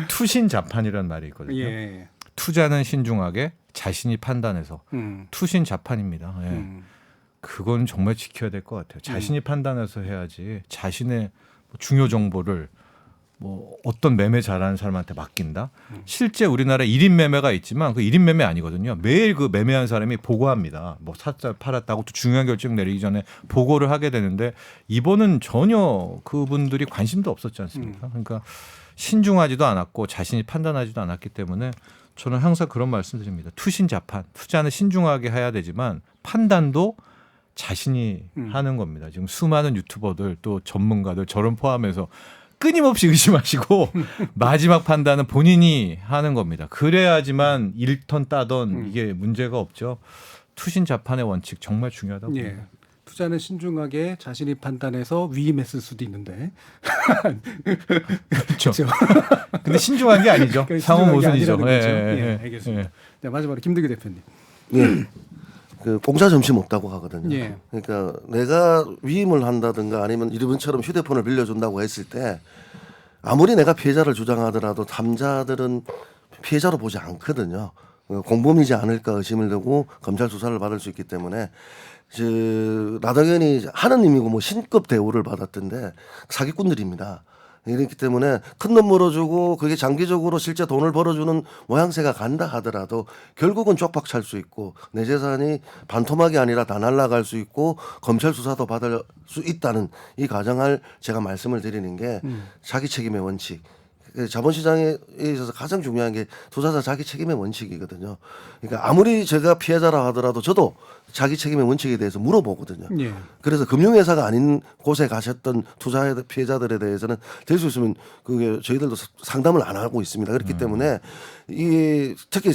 투신자판이라는 말이 있거든요. 투자는 신중하게, 자신이 판단해서. 투신자판입니다. 그건 정말 지켜야 될 것 같아요. 자신이 판단해서 해야지 자신의 중요 정보를 뭐 어떤 매매 잘하는 사람한테 맡긴다. 실제 우리나라에 1인 매매가 있지만 그 1인 매매 아니거든요. 매일 그 매매한 사람이 보고합니다. 뭐 샀다 팔았다고 또 중요한 결정 내리기 전에 보고를 하게 되는데, 이번은 전혀 그분들이 관심도 없었지 않습니까? 그러니까 신중하지도 않았고 자신이 판단하지도 않았기 때문에 저는 항상 그런 말씀드립니다. 투신자판, 투자는 신중하게 해야 되지만 판단도 자신이 하는 겁니다. 지금 수많은 유튜버들 또 전문가들 저를 포함해서 끊임없이 의심하시고 마지막 판단은 본인이 하는 겁니다. 그래야지만 1턴 따던 이게 문제가 없죠. 투신자판의 원칙 정말 중요하다고 봅니다. 투자는 신중하게 자신이 판단해서 위임했을 수도 있는데. 그렇죠. 근데 신중한 게 아니죠. 상호 모순이죠. 알겠습니다. 네, 마지막으로 김득규 대표님. 그 공짜 점심 없다고 하거든요. 그러니까 내가 위임을 한다든가 아니면 이번처럼 휴대폰을 빌려준다고 했을 때 아무리 내가 피해자를 주장하더라도 탐자들은 피해자로 보지 않거든요. 공범이지 않을까 의심을 두고 검찰 수사를 받을 수 있기 때문에 나덕현이 하느님이고 뭐 신급 대우를 받았던데 사기꾼들입니다. 이렇기 때문에 큰 돈 벌어주고 그게 장기적으로 실제 돈을 벌어주는 모양새가 간다 하더라도 결국은 쪽박 찰 수 있고 내 재산이 반토막이 아니라 다 날아갈 수 있고 검찰 수사도 받을 수 있다는 이 가정을 제가 말씀을 드리는 게 자기 책임의 원칙. 자본시장에 있어서 가장 중요한 게 투자자 자기 책임의 원칙이거든요. 그러니까 아무리 제가 피해자라 하더라도 저도 자기 책임의 원칙에 대해서 물어보거든요. 그래서 금융회사가 아닌 곳에 가셨던 투자 피해자들에 대해서는 될 수 있으면 그게 저희들도 상담을 안 하고 있습니다. 그렇기 때문에 이 특히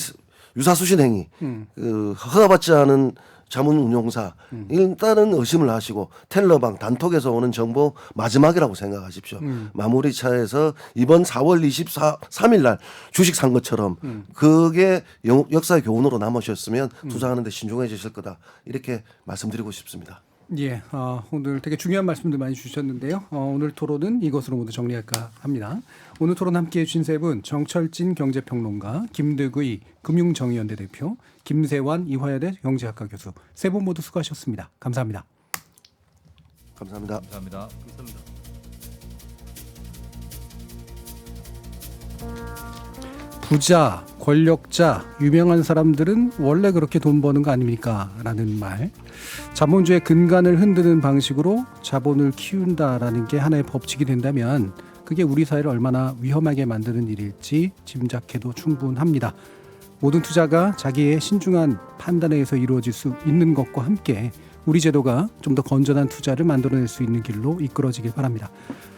유사수신 행위, 허가받지 않은 자문운용사 일단은 의심을 하시고 텔러방 단톡에서 오는 정보 마지막이라고 생각하십시오. 마무리 차에서 이번 4월 23일 날 주식 산 것처럼 그게 역사의 교훈으로 남으셨으면 투자하는 데 신중해지실 거다. 이렇게 말씀드리고 싶습니다. 예, 오늘 되게 중요한 말씀들 많이 주셨는데요. 오늘 토론은 이것으로 모두 정리할까 합니다. 오늘 토론 함께해 주신 세 분, 정철진 경제평론가, 김득의 금융정의연대 대표, 김세환 이화여대 경제학과 교수, 세 분 모두 수고하셨습니다. 감사합니다. 감사합니다. 감사합니다. 부자, 권력자, 유명한 사람들은 원래 그렇게 돈 버는 거 아닙니까? 라는 말. 자본주의 근간을 흔드는 방식으로 자본을 키운다라는 게 하나의 법칙이 된다면 그게 우리 사회를 얼마나 위험하게 만드는 일일지 짐작해도 충분합니다. 모든 투자가 자기의 신중한 판단에 의해서 이루어질 수 있는 것과 함께 우리 제도가 좀 더 건전한 투자를 만들어낼 수 있는 길로 이끌어지길 바랍니다.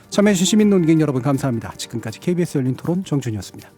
참여해주신 시민논객 여러분 감사합니다. 지금까지 KBS 열린 토론 정준이었습니다.